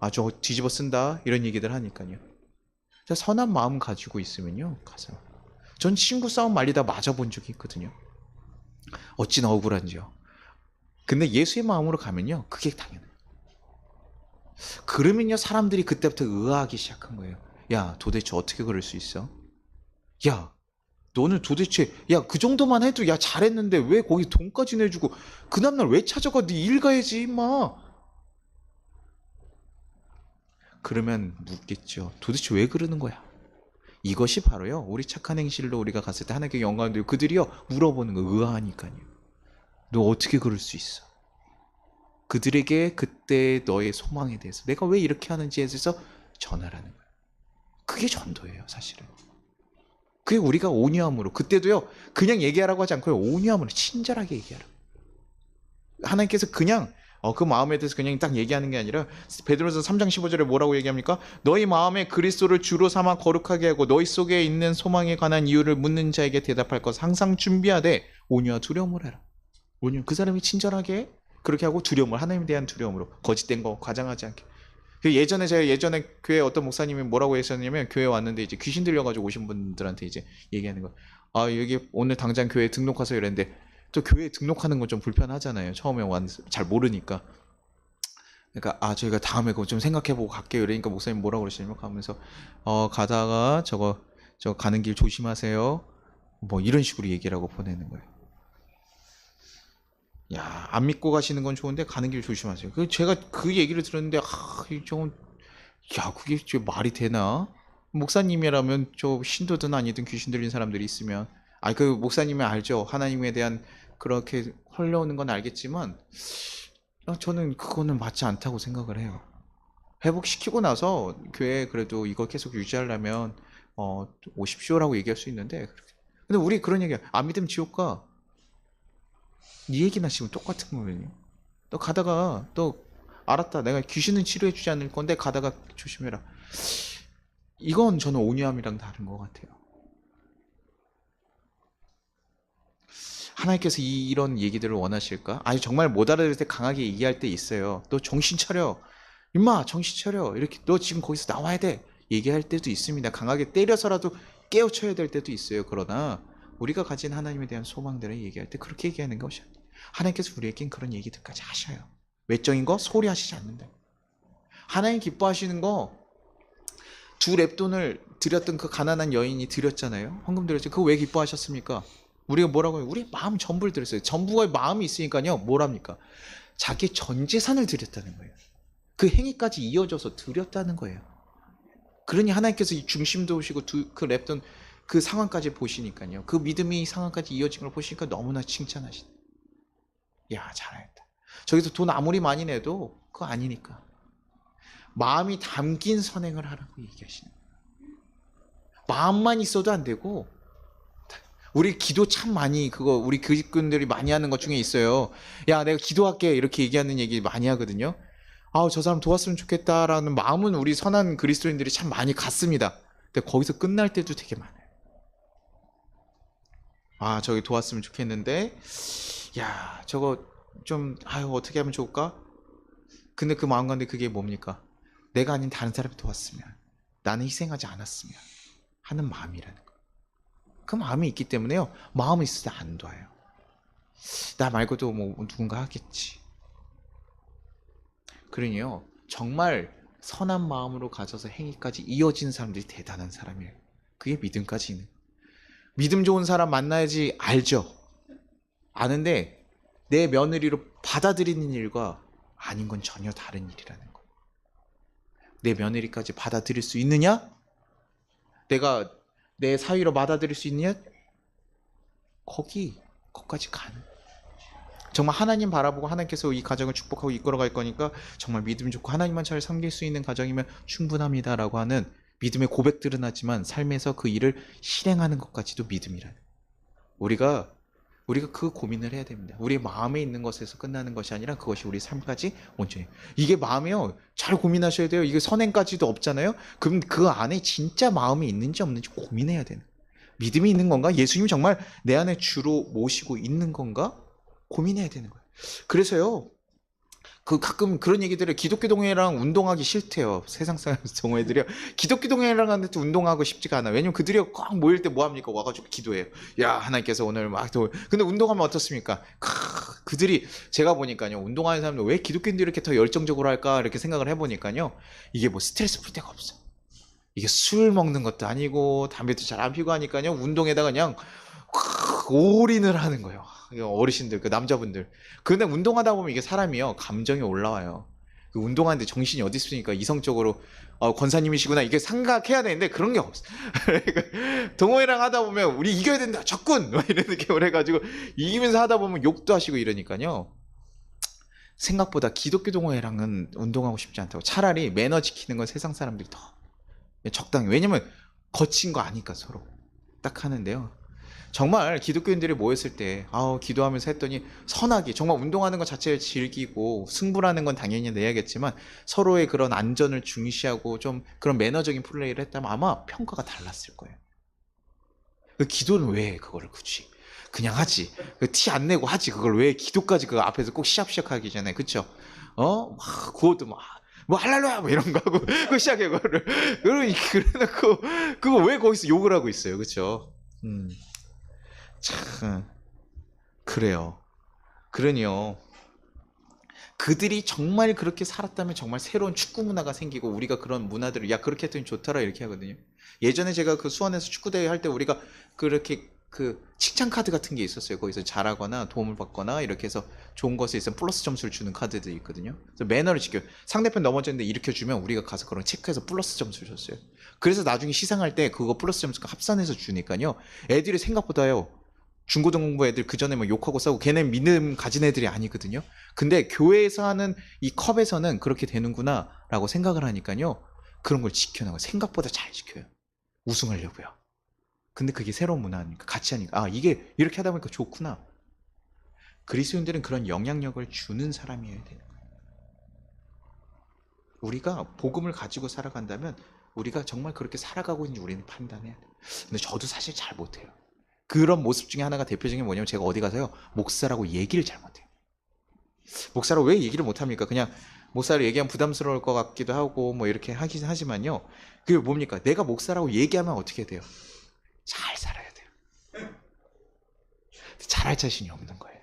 아 저거 뒤집어 쓴다. 이런 얘기들 하니까요. 선한 마음 가지고 있으면요 가서. 전 친구 싸움 말리다 맞아본 적이 있거든요. 어찌나 억울한지요. 근데 예수의 마음으로 가면요 그게 당연해요. 그러면요 사람들이 그때부터 의아하기 시작한 거예요. 야 도대체 어떻게 그럴 수 있어? 야 너는 도대체 야 그 정도만 해도 야 잘했는데 왜 거기 돈까지 내주고 그 다음날 왜 찾아가? 네 일 가야지 임마. 그러면 묻겠죠. 도대체 왜 그러는 거야? 이것이 바로요 우리 착한 행실로 우리가 갔을 때 하나님께 영광을 드리고 그들이요 물어보는 거 의아하니까요. 너 어떻게 그럴 수 있어? 그들에게 그때 너의 소망에 대해서 내가 왜 이렇게 하는지에 대해서 전하라는 거예요. 그게 전도예요 사실은. 그게 우리가 온유함으로 그때도요 그냥 얘기하라고 하지 않고요 온유함으로 친절하게 얘기하라고. 하나님께서 그냥 그 마음에 대해서 그냥 딱 얘기하는 게 아니라 베드로서 3장 15절에 뭐라고 얘기합니까? 너희 마음에 그리스도를 주로 삼아 거룩하게 하고 너희 속에 있는 소망에 관한 이유를 묻는 자에게 대답할 것 항상 준비하되 온유와 두려움을 해라. 온유 그 사람이 친절하게 그렇게 하고 두려움을 하나님에 대한 두려움으로 거짓된 거 과장하지 않게. 제가 예전에 교회 어떤 목사님이 뭐라고 하셨냐면 교회 왔는데 이제 귀신 들려가지고 오신 분들한테 이제 얘기하는 거. 아 여기 오늘 당장 교회 등록하세요 이랬는데 또 교회 등록하는 건 좀 불편하잖아요. 처음에 잘 모르니까. 그러니까 저희가 다음에 그거 좀 생각해보고 갈게요. 이러니까 목사님 뭐라고 그러시냐면 가면서 가다가 저거 가는 길 조심하세요. 뭐 이런 식으로 얘기를 하고 보내는 거예요. 야, 안 믿고 가시는 건 좋은데 가는 길 조심하세요. 제가 그 얘기를 들었는데 저건 그게 말이 되나? 목사님이라면 신도든 아니든 귀신 들린 사람들이 있으면 그 목사님이 알죠. 하나님에 대한 그렇게 흘러오는 건 알겠지만 저는 그거는 맞지 않다고 생각을 해요. 회복시키고 나서 교회에 그래도 이걸 계속 유지하려면 오십시오라고 얘기할 수 있는데 근데 우리 그런 얘기야. 안 믿으면 지옥 가. 네 얘기나 지금 똑같은 거거든요. 너 가다가 또 알았다. 내가 귀신은 치료해주지 않을 건데 가다가 조심해라. 이건 저는 온유함이랑 다른 것 같아요. 하나님께서 이런 얘기들을 원하실까? 정말 못 알아들을 때 강하게 얘기할 때 있어요. 너 정신 차려. 임마 정신 차려. 이렇게 너 지금 거기서 나와야 돼. 얘기할 때도 있습니다. 강하게 때려서라도 깨우쳐야 될 때도 있어요. 그러나 우리가 가진 하나님에 대한 소망들을 얘기할 때 그렇게 얘기하는 것이요. 하나님께서 우리에겐 그런 얘기들까지 하셔요. 외적인 거 소리 하시지 않는다. 하나님 기뻐하시는 거 2렙돈을 드렸던 그 가난한 여인이 드렸잖아요. 헌금 드렸죠. 그거 왜 기뻐하셨습니까? 우리가 뭐라고 해요? 우리 마음 전부를 드렸어요. 전부가 마음이 있으니까요. 뭐랍니까? 자기 전 재산을 드렸다는 거예요. 그 행위까지 이어져서 드렸다는 거예요. 그러니 하나님께서 이 중심도 오시고 그 렙돈 그 상황까지 보시니까요. 그 믿음이 상황까지 이어진 걸 보시니까 너무나 칭찬하시다. 야 잘했다. 저기서 돈 아무리 많이 내도 그거 아니니까. 마음이 담긴 선행을 하라고 얘기하시는 거예요. 마음만 있어도 안 되고 우리 기도 참 많이 우리 교직군들이 많이 하는 것 중에 있어요. 야 내가 기도할게 이렇게 얘기하는 얘기 많이 하거든요. 저 사람 도왔으면 좋겠다라는 마음은 우리 선한 그리스도인들이 참 많이 갖습니다. 근데 거기서 끝날 때도 되게 많아요. 저기 도왔으면 좋겠는데 야 저거 좀 어떻게 하면 좋을까? 근데 그 마음 가운데 그게 뭡니까? 내가 아닌 다른 사람이 도왔으면 나는 희생하지 않았으면 하는 마음이라는 거. 그 마음이 있기 때문에요. 마음이 있을 때 안 도와요. 나 말고도 뭐 누군가 하겠지. 그러니요. 정말 선한 마음으로 가져서 행위까지 이어진 사람들이 대단한 사람이에요. 그게 믿음까지 있는. 믿음 좋은 사람 만나야지 알죠. 아는데 내 며느리로 받아들이는 일과 아닌 건 전혀 다른 일이라는 거. 내 며느리까지 받아들일 수 있느냐? 내가 내 사위로 받아들일 수 있느냐? 거기까지 가는. 정말 하나님 바라보고 하나님께서 이 가정을 축복하고 이끌어갈 거니까 정말 믿음 좋고 하나님만 잘 섬길 수 있는 가정이면 충분합니다라고 하는 믿음의 고백들은 하지만 삶에서 그 일을 실행하는 것까지도 믿음이라는. 우리가 우리가 그 고민을 해야 됩니다. 우리의 마음에 있는 것에서 끝나는 것이 아니라 그것이 우리 삶까지 온전히. 이게 마음이요. 잘 고민하셔야 돼요. 이게 선행까지도 없잖아요. 그럼 그 안에 진짜 마음이 있는지 없는지 고민해야 되는. 믿음이 있는 건가? 예수님 정말 내 안에 주로 모시고 있는 건가? 고민해야 되는 거예요. 그래서요. 가끔 그런 얘기들을 기독교 동호회랑 운동하기 싫대요. 세상 사람 동호회들이요. 기독교 동호회랑 하는데 운동하고 싶지가 않아. 왜냐면 그들이 꽉 모일 때 뭐 합니까? 와가지고 기도해요. 야, 하나님께서 오늘 막 근데 운동하면 어떻습니까? 그들이 제가 보니까요. 운동하는 사람들 왜 기독교인들이 이렇게 더 열정적으로 할까? 이렇게 생각을 해보니까요. 이게 뭐 스트레스 풀 데가 없어. 이게 술 먹는 것도 아니고 담배도 잘 안 피고 하니까요. 운동에다가 그냥 올인을 하는 거예요. 어르신들, 그 남자분들. 근데 운동하다 보면 이게 사람이요, 감정이 올라와요. 그 운동하는데 정신이 어디 있으니까 이성적으로 권사님이시구나 이게 생각해야 되는데 그런 게 없어. 그러니까 동호회랑 하다 보면 우리 이겨야 된다, 적군! 이런 느낌을 해가지고 이기면서 하다 보면 욕도 하시고 이러니까요. 생각보다 기독교 동호회랑은 운동하고 싶지 않다고. 차라리 매너 지키는 건 세상 사람들이 더 적당히. 왜냐면 거친 거 아니까 서로 딱 하는데요. 정말 기독교인들이 모였을 때 기도하면서 했더니 선하게 정말 운동하는 것 자체를 즐기고 승부라는 건 당연히 내야겠지만 서로의 그런 안전을 중시하고 좀 그런 매너적인 플레이를 했다면 아마 평가가 달랐을 거예요. 그 기도는 왜 그거를 굳이 그냥 하지? 티 안 내고 하지. 그걸 왜 기도까지 그 앞에서 꼭 시작하기 전에, 그쵸? 막 그것도 뭐 할랄루야 뭐 이런 거 하고 그 시작해 그거를. 그래놓고 그거 왜 거기서 욕을 하고 있어요, 그쵸? 참 그래요. 그러니요. 그들이 정말 그렇게 살았다면 정말 새로운 축구 문화가 생기고 우리가 그런 문화들을 야 그렇게 했더니 좋더라 이렇게 하거든요. 예전에 제가 그 수원에서 축구 대회 할 때 우리가 그렇게 그 칭찬 카드 같은 게 있었어요. 거기서 잘하거나 도움을 받거나 이렇게 해서 좋은 것에 있으면 플러스 점수를 주는 카드들이 있거든요. 그래서 매너를 지켜요. 상대편 넘어졌는데 일으켜주면 우리가 가서 그런 체크해서 플러스 점수를 줬어요. 그래서 나중에 시상할 때 그거 플러스 점수가 합산해서 주니까요. 애들이 생각보다요. 중고등부 애들 그 전에 막 욕하고 싸우고 걔네 믿음 가진 애들이 아니거든요. 근데 교회에서 하는 이 컵에서는 그렇게 되는구나 라고 생각을 하니까요. 그런 걸 지켜나가요. 생각보다 잘 지켜요. 우승하려고요. 근데 그게 새로운 문화니까 같이 하니까 이게 이렇게 하다 보니까 좋구나. 그리스도인들은 그런 영향력을 주는 사람이어야 되는 거예요. 우리가 복음을 가지고 살아간다면 우리가 정말 그렇게 살아가고 있는지 우리는 판단해야 돼요. 근데 저도 사실 잘 못해요. 그런 모습 중에 하나가 대표적인 게 뭐냐면 제가 어디 가서요 목사라고 얘기를 잘 못해요. 목사라고 왜 얘기를 못합니까? 그냥 목사를 얘기하면 부담스러울 것 같기도 하고 뭐 이렇게 하긴 하지만요. 그게 뭡니까? 내가 목사라고 얘기하면 어떻게 돼요? 잘 살아야 돼요. 잘할 자신이 없는 거예요.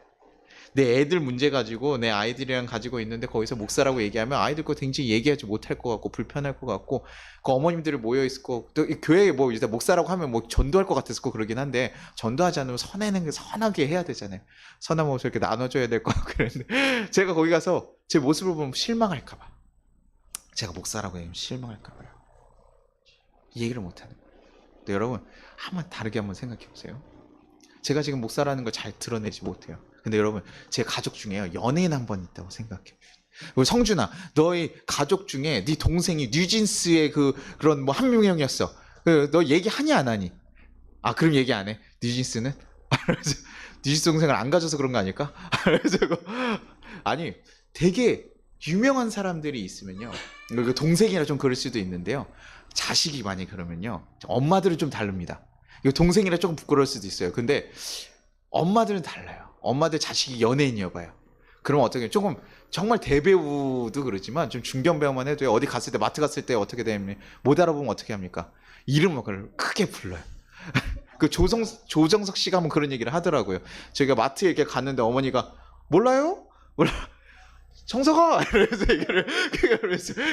내 애들 문제 가지고 내 아이들이랑 가지고 있는데 거기서 목사라고 얘기하면 아이들 거 굉장히 얘기하지 못할 것 같고 불편할 것 같고 그 어머님들이 모여 있을 거 또 교회에 뭐 일단 목사라고 하면 뭐 전도할 것 같았을 거 그러긴 한데 전도하지 않으면 선하게 해야 되잖아요. 선한 모습 이렇게 나눠줘야 될 거 같고 그랬는데 제가 거기 가서 제 모습을 보면 실망할까 봐 제가 목사라고 하면 실망할까 봐요. 이 얘기를 못하는 거예요. 근데 여러분 한번 다르게 한번 생각해 보세요. 제가 지금 목사라는 걸 잘 드러내지 못해요. 근데 여러분 제 가족 중에요 연예인 한 번 있다고 생각해. 성준아, 너희 가족 중에 네 동생이 뉴진스의 그런 뭐 한 명이었어. 너 얘기하니 안 하니? 그럼 얘기 안 해. 뉴진스는? 뉴진스 동생을 안 가져서 그런 거 아닐까? 아니 되게 유명한 사람들이 있으면요. 그 동생이라 좀 그럴 수도 있는데요. 자식이 많이 그러면요. 엄마들은 좀 다릅니다. 이거 동생이라 조금 부끄러울 수도 있어요. 근데 엄마들은 달라요. 엄마들 자식이 연예인이어봐요. 그럼 어떻게 조금 정말 대배우도 그렇지만 좀 중견배우만 해도 어디 갔을 때 마트 갔을 때 어떻게 되면 못 알아보면 어떻게 합니까? 이름을 크게 불러요. 그 조정석 씨가 한번 그런 얘기를 하더라고요. 저희가 마트에 이렇게 갔는데 어머니가 몰라요? 몰라. 정석아! 이러면서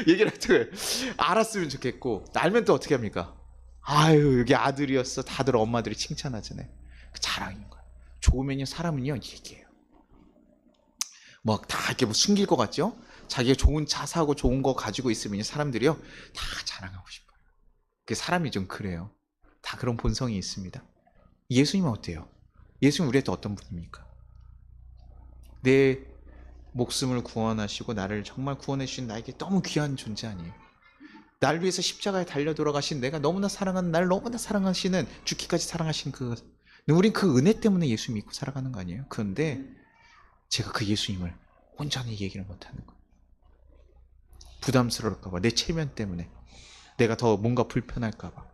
얘기를 하더라고요. 알았으면 좋겠고 알면 또 어떻게 합니까? 아유 여기 아들이었어. 다들 엄마들이 칭찬하잖아요. 그 자랑인 거예요. 좋으면요 사람은요 얘기해요. 뭐 다 이렇게 뭐 숨길 것 같죠? 자기가 좋은 차 사고 좋은 거 가지고 있으면 사람들이요 다 자랑하고 싶어요. 그 사람이 좀 그래요. 다 그런 본성이 있습니다. 예수님은 어때요? 예수님 우리한테 어떤 분입니까? 내 목숨을 구원하시고 나를 정말 구원해 주신 나에게 너무 귀한 존재 아니에요? 날 위해서 십자가에 달려 돌아가신 내가 너무나 사랑하는 날 너무나 사랑하시는 죽기까지 사랑하신 그 우린 그 은혜 때문에 예수 믿고 살아가는 거 아니에요? 그런데 제가 그 예수님을 온전히 얘기를 못하는 거예요. 부담스러울까 봐, 내 체면 때문에 내가 더 뭔가 불편할까 봐.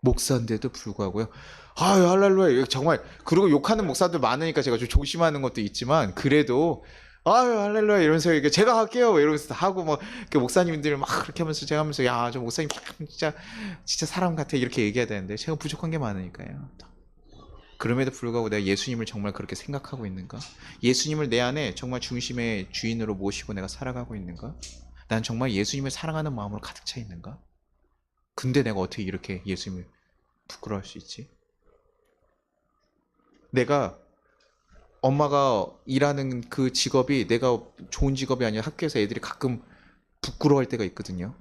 목사인데도 불구하고요. 아유 할렐루야 정말. 그리고 욕하는 목사들 많으니까 제가 좀 조심하는 것도 있지만 그래도 아유 할렐루야 이러면서 이렇게 제가 할게요 이러면서 하고 막 목사님들 막 그렇게 하면서 제가 하면서 야 저 목사님 진짜 사람 같아 이렇게 얘기해야 되는데 제가 부족한 게 많으니까요. 그럼에도 불구하고 내가 예수님을 정말 그렇게 생각하고 있는가? 예수님을 내 안에 정말 중심의 주인으로 모시고 내가 살아가고 있는가? 난 정말 예수님을 사랑하는 마음으로 가득 차 있는가? 근데 내가 어떻게 이렇게 예수님을 부끄러워할 수 있지? 내가 엄마가 일하는 그 직업이 내가 좋은 직업이 아니라 학교에서 애들이 가끔 부끄러워할 때가 있거든요.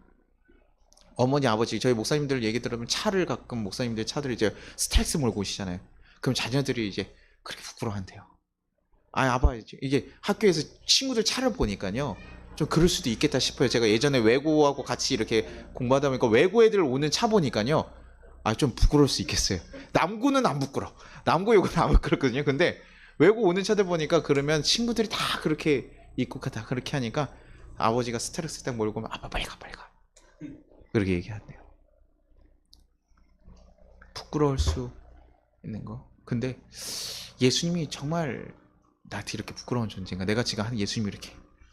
어머니 아버지 저희 목사님들 얘기 들으면 차를 가끔 목사님들 차들 이제 스타렉스 몰고 오시잖아요. 그럼 자녀들이 이제 그렇게 부끄러워한대요. 아 아빠 이게 학교에서 친구들 차를 보니까요 좀 그럴 수도 있겠다 싶어요. 제가 예전에 외고하고 같이 이렇게 공부하다 보니까 외고 애들 오는 차 보니까요 아 좀 부끄러울 수 있겠어요. 남고는 안 부끄러. 남고 요거는 안 부끄럽거든요. 근데 외고 오는 차들 보니까 그러면 친구들이 다 그렇게 입고 다 그렇게 하니까 아버지가 스트레스 딱 몰고 오면 아빠 빨리 가 빨리 가 그렇게 얘기한대요. 부끄러울 수 있는 거. 근데 예수님이 정말 나한테 이렇게 부끄러운 존재인가? 내가 지금 하는 예수님이 이렇게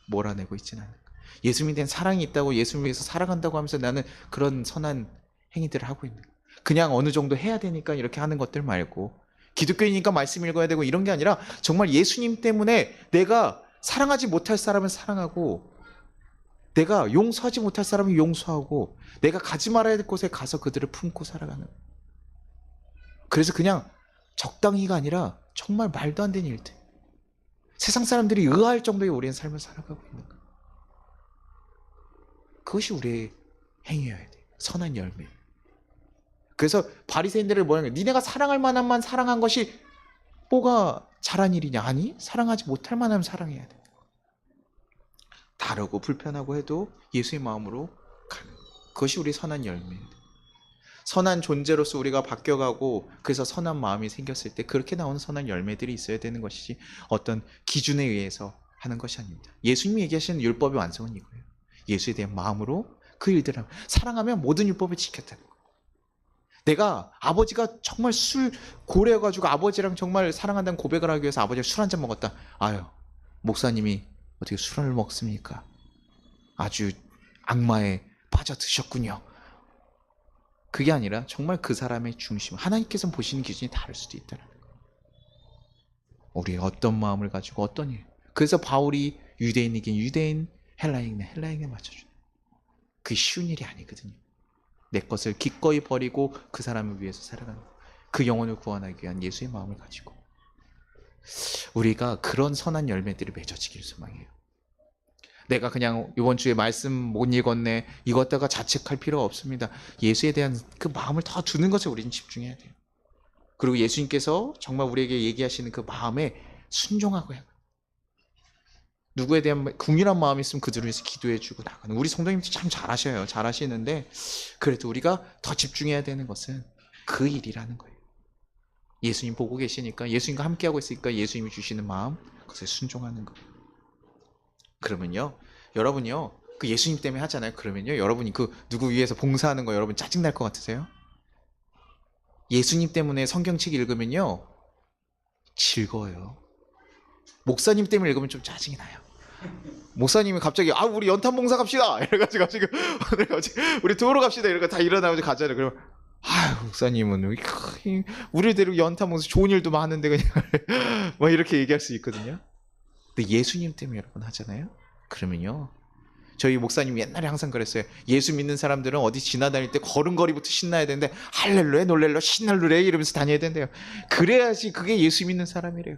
몰아내고 있지는 않을까? 예수님에 대한 사랑이 있다고 예수님을 위해서 살아간다고 하면서 나는 그런 선한 행위들을 하고 있는 거야. 그냥 어느 정도 해야 되니까 이렇게 하는 것들 말고 기독교인이니까 말씀 읽어야 되고 이런 게 아니라 정말 예수님 때문에 내가 사랑하지 못할 사람은 사랑하고 내가 용서하지 못할 사람은 용서하고 내가 가지 말아야 될 곳에 가서 그들을 품고 살아가는. 그래서 그냥 적당히가 아니라 정말 말도 안 되는 일들. 세상 사람들이 의아할 정도의 우리의 삶을 살아가고 있는 것. 그것이 우리의 행위여야 돼. 선한 열매. 그래서 바리새인들을 뭐냐면 니네가 사랑할 만한만 사랑한 것이 뭐가 잘한 일이냐? 아니 사랑하지 못할 만하면 사랑해야 돼. 다르고 불편하고 해도 예수의 마음으로 가는 그것이 우리 선한 열매예요. 선한 존재로서 우리가 바뀌어가고 그래서 선한 마음이 생겼을 때 그렇게 나오는 선한 열매들이 있어야 되는 것이지 어떤 기준에 의해서 하는 것이 아닙니다. 예수님이 얘기하시는 율법의 완성은 이거예요. 예수에 대한 마음으로 그 일들을 사랑하면 모든 율법을 지켰다는 거예요. 내가 아버지가 정말 술 고래여가지고 아버지랑 정말 사랑한다는 고백을 하기 위해서 아버지가 술 한잔 먹었다. 아유 목사님이 어떻게 술을 먹습니까? 아주 악마에 빠져 드셨군요. 그게 아니라 정말 그 사람의 중심, 하나님께서 보시는 기준이 다를 수도 있다는 거예요. 우리 어떤 마음을 가지고 어떤 일. 그래서 바울이 유대인에게 유대인, 헬라인에게 헬라인에게 맞춰주는. 그게 쉬운 일이 아니거든요. 내 것을 기꺼이 버리고 그 사람을 위해서 살아가는 그 영혼을 구원하기 위한 예수의 마음을 가지고 우리가 그런 선한 열매들이 맺어지기를 소망해요. 내가 그냥 이번 주에 말씀 못 읽었네 이것다가 자책할 필요가 없습니다. 예수에 대한 그 마음을 더 두는 것에 우리는 집중해야 돼요. 그리고 예수님께서 정말 우리에게 얘기하시는 그 마음에 순종하고 해요. 누구에 대한 궁일한 마음이 있으면 그들을 위해서 기도해주고 나가는. 우리 성도님들 참 잘하셔요. 잘하시는데 그래도 우리가 더 집중해야 되는 것은 그 일이라는 거예요. 예수님 보고 계시니까 예수님과 함께하고 있으니까 예수님이 주시는 마음 그것에 순종하는 거. 그러면요 여러분요 그 예수님 때문에 하잖아요. 그러면요 여러분이 그 누구 위해서 봉사하는 거 여러분 짜증날 것 같으세요? 예수님 때문에 성경책 읽으면요 즐거워요. 목사님 때문에 읽으면 좀 짜증이 나요. 목사님이 갑자기 우리 연탄 봉사 갑시다 이래가지고 지금 우리 도로 갑시다 이러고 다 일어나가지고 가잖아요. 그러면 목사님은 우리대로 연탄 봉사 좋은 일도 많은데 그냥 뭐 이렇게 얘기할 수 있거든요. 근데 예수님 때문에 여러분 하잖아요. 그러면요 저희 목사님이 옛날에 항상 그랬어요. 예수 믿는 사람들은 어디 지나다닐 때 걸음걸이부터 신나야 되는데 할렐루야 놀렐루야 신날루레 이러면서 다녀야 된대요. 그래야지 그게 예수 믿는 사람이래요.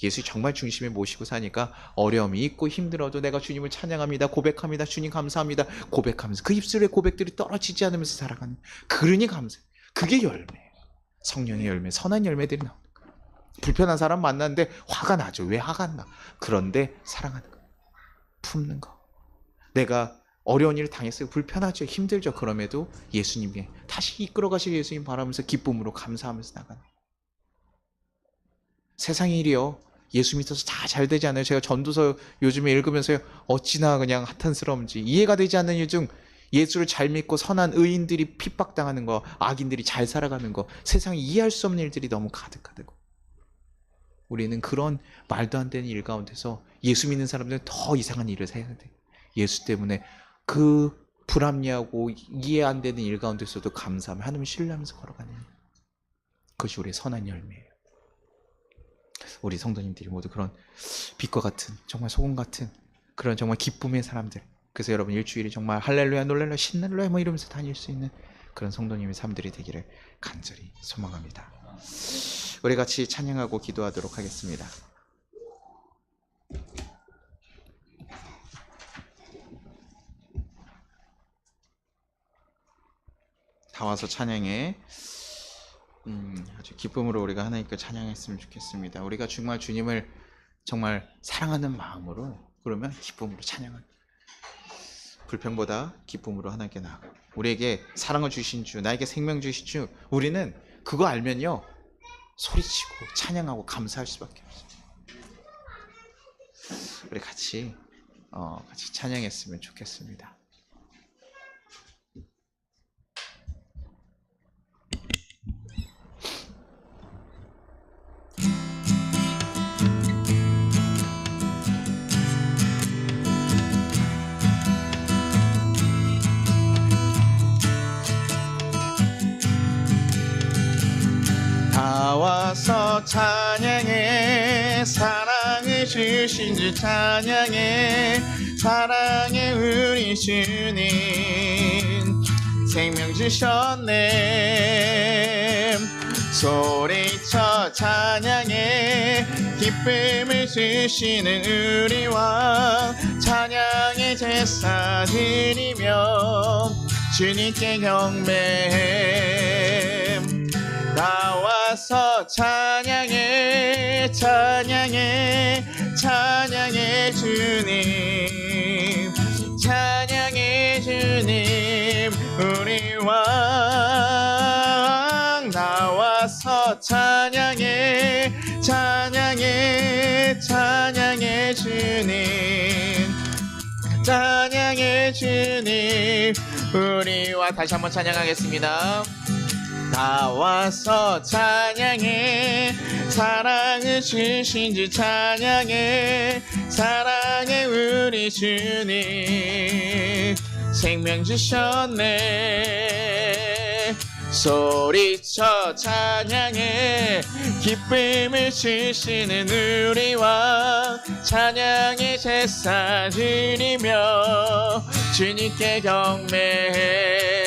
예수 정말 중심에 모시고 사니까 어려움이 있고 힘들어도 내가 주님을 찬양합니다. 고백합니다. 주님 감사합니다. 고백하면서 그 입술에 고백들이 떨어지지 않으면서 살아가는 그러니 감사해요. 그게 열매예요. 성령의 열매, 선한 열매들이 나오는 거예요. 불편한 사람 만났는데 화가 나죠. 왜 화가 나? 그런데 사랑하는 거예요. 품는 거. 내가 어려운 일을 당했어요. 불편하죠. 힘들죠. 그럼에도 예수님이 다시 이끌어 가실 예수님 바라면서 기쁨으로 감사하면서 나가는 거예요. 세상 일이요. 예수 믿어서 다 잘 되지 않아요. 제가 전도서 요즘에 읽으면서요. 어찌나 그냥 한탄스러운지 이해가 되지 않는 이유 중 예수를 잘 믿고 선한 의인들이 핍박당하는 거, 악인들이 잘 살아가는 거, 세상이 이해할 수 없는 일들이 너무 가득하다고. 우리는 그런 말도 안 되는 일 가운데서 예수 믿는 사람들은 더 이상한 일을 해야 돼. 예수 때문에 그 불합리하고 이해 안 되는 일 가운데서도 감사하며 하나님을 신뢰하면서 걸어가는 일. 그것이 우리의 선한 열매예요. 우리 성도님들이 모두 그런 빛과 같은, 정말 소금 같은 그런 정말 기쁨의 사람들. 그래서 여러분 일주일이 정말 할렐루야 놀랄라 신날로야 뭐 이러면서 다닐 수 있는 그런 성도님의 삶들이 되기를 간절히 소망합니다. 우리 같이 찬양하고 기도하도록 하겠습니다. 다 와서 찬양해. 아주 기쁨으로 우리가 하나님께 찬양했으면 좋겠습니다. 우리가 정말 주님을 정말 사랑하는 마음으로 그러면 기쁨으로 찬양을. 불평보다 기쁨으로 하나님께 나아가. 우리에게 사랑을 주신 주, 나에게 생명 주신 주, 우리는 그거 알면요 소리치고 찬양하고 감사할 수밖에 없어요. 우리 같이 찬양했으면 좋겠습니다. 다 와서 찬양해 사랑을 주신 주 찬양해 사랑해 우리 주님 생명 주셨네 소리쳐 찬양해 기쁨을 주시는 우리 왕 찬양의 제사 드리며 주님께 경배해 나와서 찬양해 찬양해 찬양해 주님 찬양해 주님 우리 왕 나와서 찬양해 찬양해 찬양해 주님 찬양해 주님 우리와 다시 한번 찬양하겠습니다. 나와서 찬양해 사랑을 주신 주 찬양해 사랑해 우리 주님 생명 주셨네 소리쳐 찬양해 기쁨을 주시는 우리 왕 찬양의 제사 드리며 주님께 경배해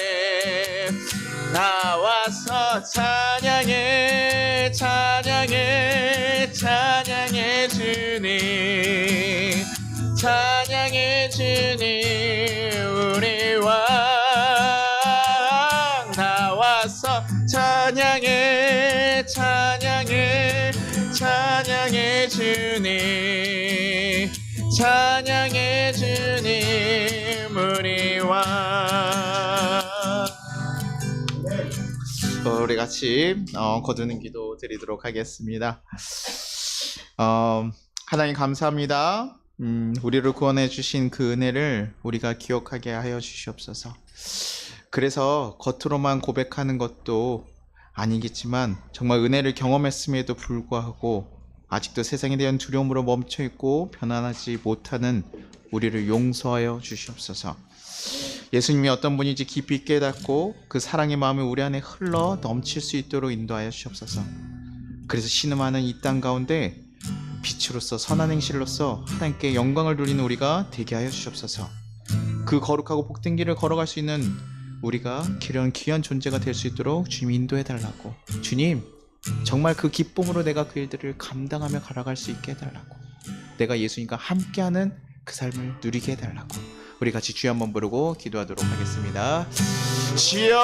나와서 찬양해 찬양해 찬양해 주님 찬양해 주님 우리 왕 나와서 찬양해 찬양해 찬양해 주님 찬양해 주님 우리 왕 우리 같이 거두는 기도 드리도록 하겠습니다. 하나님 감사합니다. 우리를 구원해 주신 그 은혜를 우리가 기억하게 하여 주시옵소서. 그래서 겉으로만 고백하는 것도 아니겠지만 정말 은혜를 경험했음에도 불구하고 아직도 세상에 대한 두려움으로 멈춰있고 변화하지 못하는 우리를 용서하여 주시옵소서. 예수님이 어떤 분인지 깊이 깨닫고 그 사랑의 마음이 우리 안에 흘러 넘칠 수 있도록 인도하여 주시옵소서. 그래서 신음하는 이 땅 가운데 빛으로서 선한 행실로서 하나님께 영광을 돌리는 우리가 되게 하여 주시옵소서. 그 거룩하고 복된 길을 걸어갈 수 있는 우리가 귀한 존재가 될 수 있도록 주님 인도해 달라고. 주님 정말 그 기쁨으로 내가 그 일들을 감당하며 걸어갈 수 있게 해달라고. 내가 예수님과 함께하는 그 삶을 누리게 해달라고. 우리 같이 주여 한번 부르고 기도하도록 하겠습니다. 주여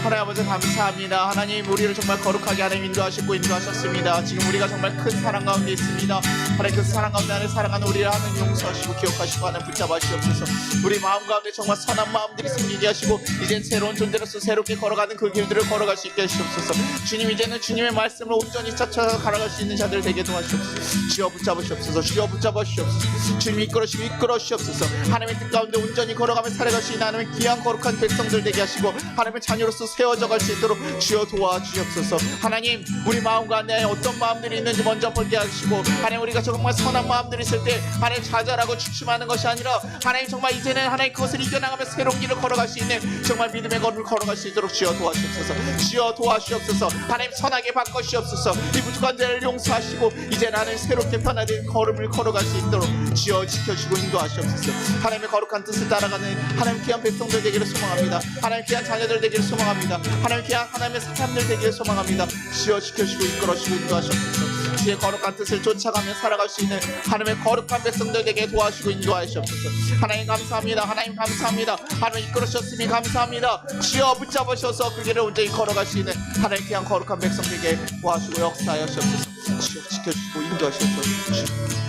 하나님 아버지 감사합니다. 하나님 우리를 정말 거룩하게 하나님 인도하셨습니다. 지금 우리가 정말 큰 사랑 가운데 있습니다. 하나님 그 사랑 가운데 안에 사랑하는 우리를 하나님 용서하시고 기억하시고 하나님 붙잡아 주옵소서. 우리 마음 가운데 정말 선한 마음들이 생기게 하시고 이젠 새로운 존재로서 새롭게 걸어가는 그 길들을 걸어갈 수 있게 하시옵소서. 주님 이제는 주님의 말씀을 온전히 찾아서 걸어갈 수 있는 자들 되게 도와주옵소서. 주여 붙잡으시옵소서. 주여 붙잡으시옵소서. 주님 이끌어 주시옵소서. 하나님의 뜻 가운데 온전히 걸어가며 살아갈 수 있는 하나님의 귀한 거룩한 백성들 되게 하시고 하나님의 자녀로서 세워져 갈 수 있도록 주여 도와주시옵소서. 하나님 우리 마음 가운데 어떤 마음들이 있는지 먼저 보게 하시고 하나님 우리가 정말 선한 마음들이 있을 때 하나님 좌절하고 주춤하는 것이 아니라 하나님 정말 이제는 하나님 그것을 이겨나가며 새로운 길을 걸어갈 수 있는 정말 믿음의 걸음을 걸어갈 수 있도록 주여 도와주옵소서. 주여 도와주옵소서. 하나님 선하게 바꿔주옵소서. 이 부족한 데를 용서하시고 이제는 하나님 새롭게 변화된 걸음을 걸어갈 수 있도록 주여 지켜주시고 인도하시옵소서. 하나님의 거룩한 뜻을 따라가는 하나님 귀한 백성들 되기를 소망합니다. 하나님 귀한 자녀들 되기를 소망합니다. 하나님 귀한 하나님의 사람들 되기를 소망합니다. 주여 지켜주시고 이끌어주시고 인도하시옵소서. 주의 거룩한 뜻을 쫓아가며 살아갈 수 있는 하나님의 거룩한 백성들 되게 도와주시고 인도하시옵소서. 하나님 감사합니다. 하나님 감사합니다. 하나님 이끌어주셨으니 감사합니다. 주여 붙잡으셔서 그 길을 온전히 걸어갈 수 있는 하나님 귀한 거룩한 백성 되게 도와주시고 역사하시옵소서. 주여 지켜주시고 인도하시옵소서.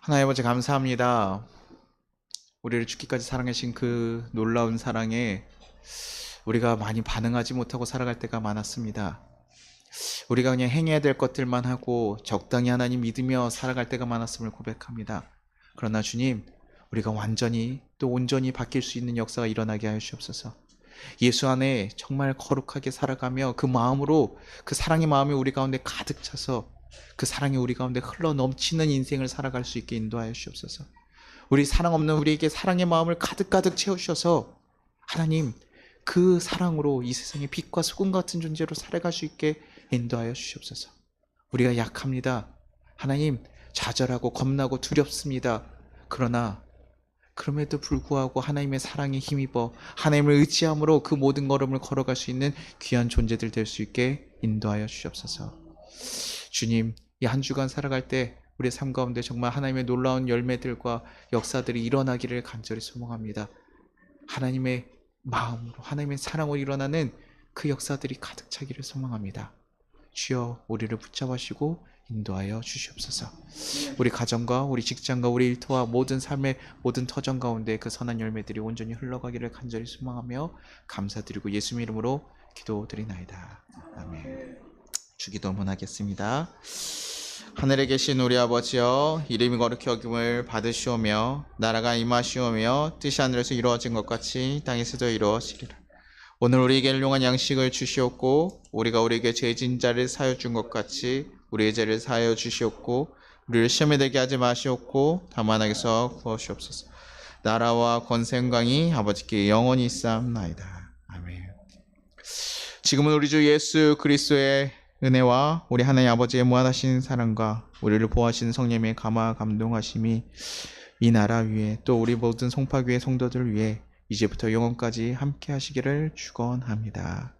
하나님 아버지 감사합니다. 우리를 죽기까지 사랑하신 그 놀라운 사랑에 우리가 많이 반응하지 못하고 살아갈 때가 많았습니다. 우리가 그냥 행해야 될 것들만 하고 적당히 하나님 믿으며 살아갈 때가 많았음을 고백합니다. 그러나 주님, 우리가 완전히 또 온전히 바뀔 수 있는 역사가 일어나게 하여 주옵소서. 예수 안에 정말 거룩하게 살아가며 그 마음으로 그 사랑의 마음이 우리 가운데 가득 차서 그 사랑이 우리 가운데 흘러 넘치는 인생을 살아갈 수 있게 인도하여 주옵소서. 우리 사랑 없는 우리에게 사랑의 마음을 가득가득 채우셔서 하나님 그 사랑으로 이 세상의 빛과 소금 같은 존재로 살아갈 수 있게 인도하여 주시옵소서. 우리가 약합니다. 하나님 좌절하고 겁나고 두렵습니다. 그러나 그럼에도 불구하고 하나님의 사랑에 힘입어 하나님을 의지함으로 그 모든 걸음을 걸어갈 수 있는 귀한 존재들 될 수 있게 인도하여 주시옵소서. 주님, 이 한 주간 살아갈 때 우리의 삶 가운데 정말 하나님의 놀라운 열매들과 역사들이 일어나기를 간절히 소망합니다. 하나님의 마음으로 하나님의 사랑으로 일어나는 그 역사들이 가득 차기를 소망합니다. 주여 우리를 붙잡으시고 인도하여 주시옵소서. 우리 가정과 우리 직장과 우리 일터와 모든 삶의 모든 터전 가운데 그 선한 열매들이 온전히 흘러가기를 간절히 소망하며 감사드리고 예수님 이름으로 기도드리나이다. 아멘. 주기도 문하겠습니다. 하늘에 계신 우리 아버지여, 이름이 거룩히 여김을 받으시오며 나라가 임하시오며 뜻이 하늘에서 이루어진 것 같이 땅에서도 이루어지리라. 오늘 우리에게 일용할 양식을 주시옵고 우리가 우리에게 죄진 자를 사하여 준 것 같이 우리의 죄를 사하여 주시옵고 우리를 시험에 들게 하지 마시옵고 다만 악에서 구하시옵소서. 나라와 권세 영광이 아버지께 영원히 있사옵나이다. 아멘. 지금은 우리 주 예수 그리스도의 은혜와 우리 하나님 아버지의 무한하신 사랑과 우리를 보호하시는 성령의 감화 감동하심이 이 나라 위에 또 우리 모든 송파교회 성도들 위해 이제부터 영원까지 함께 하시기를 축원합니다.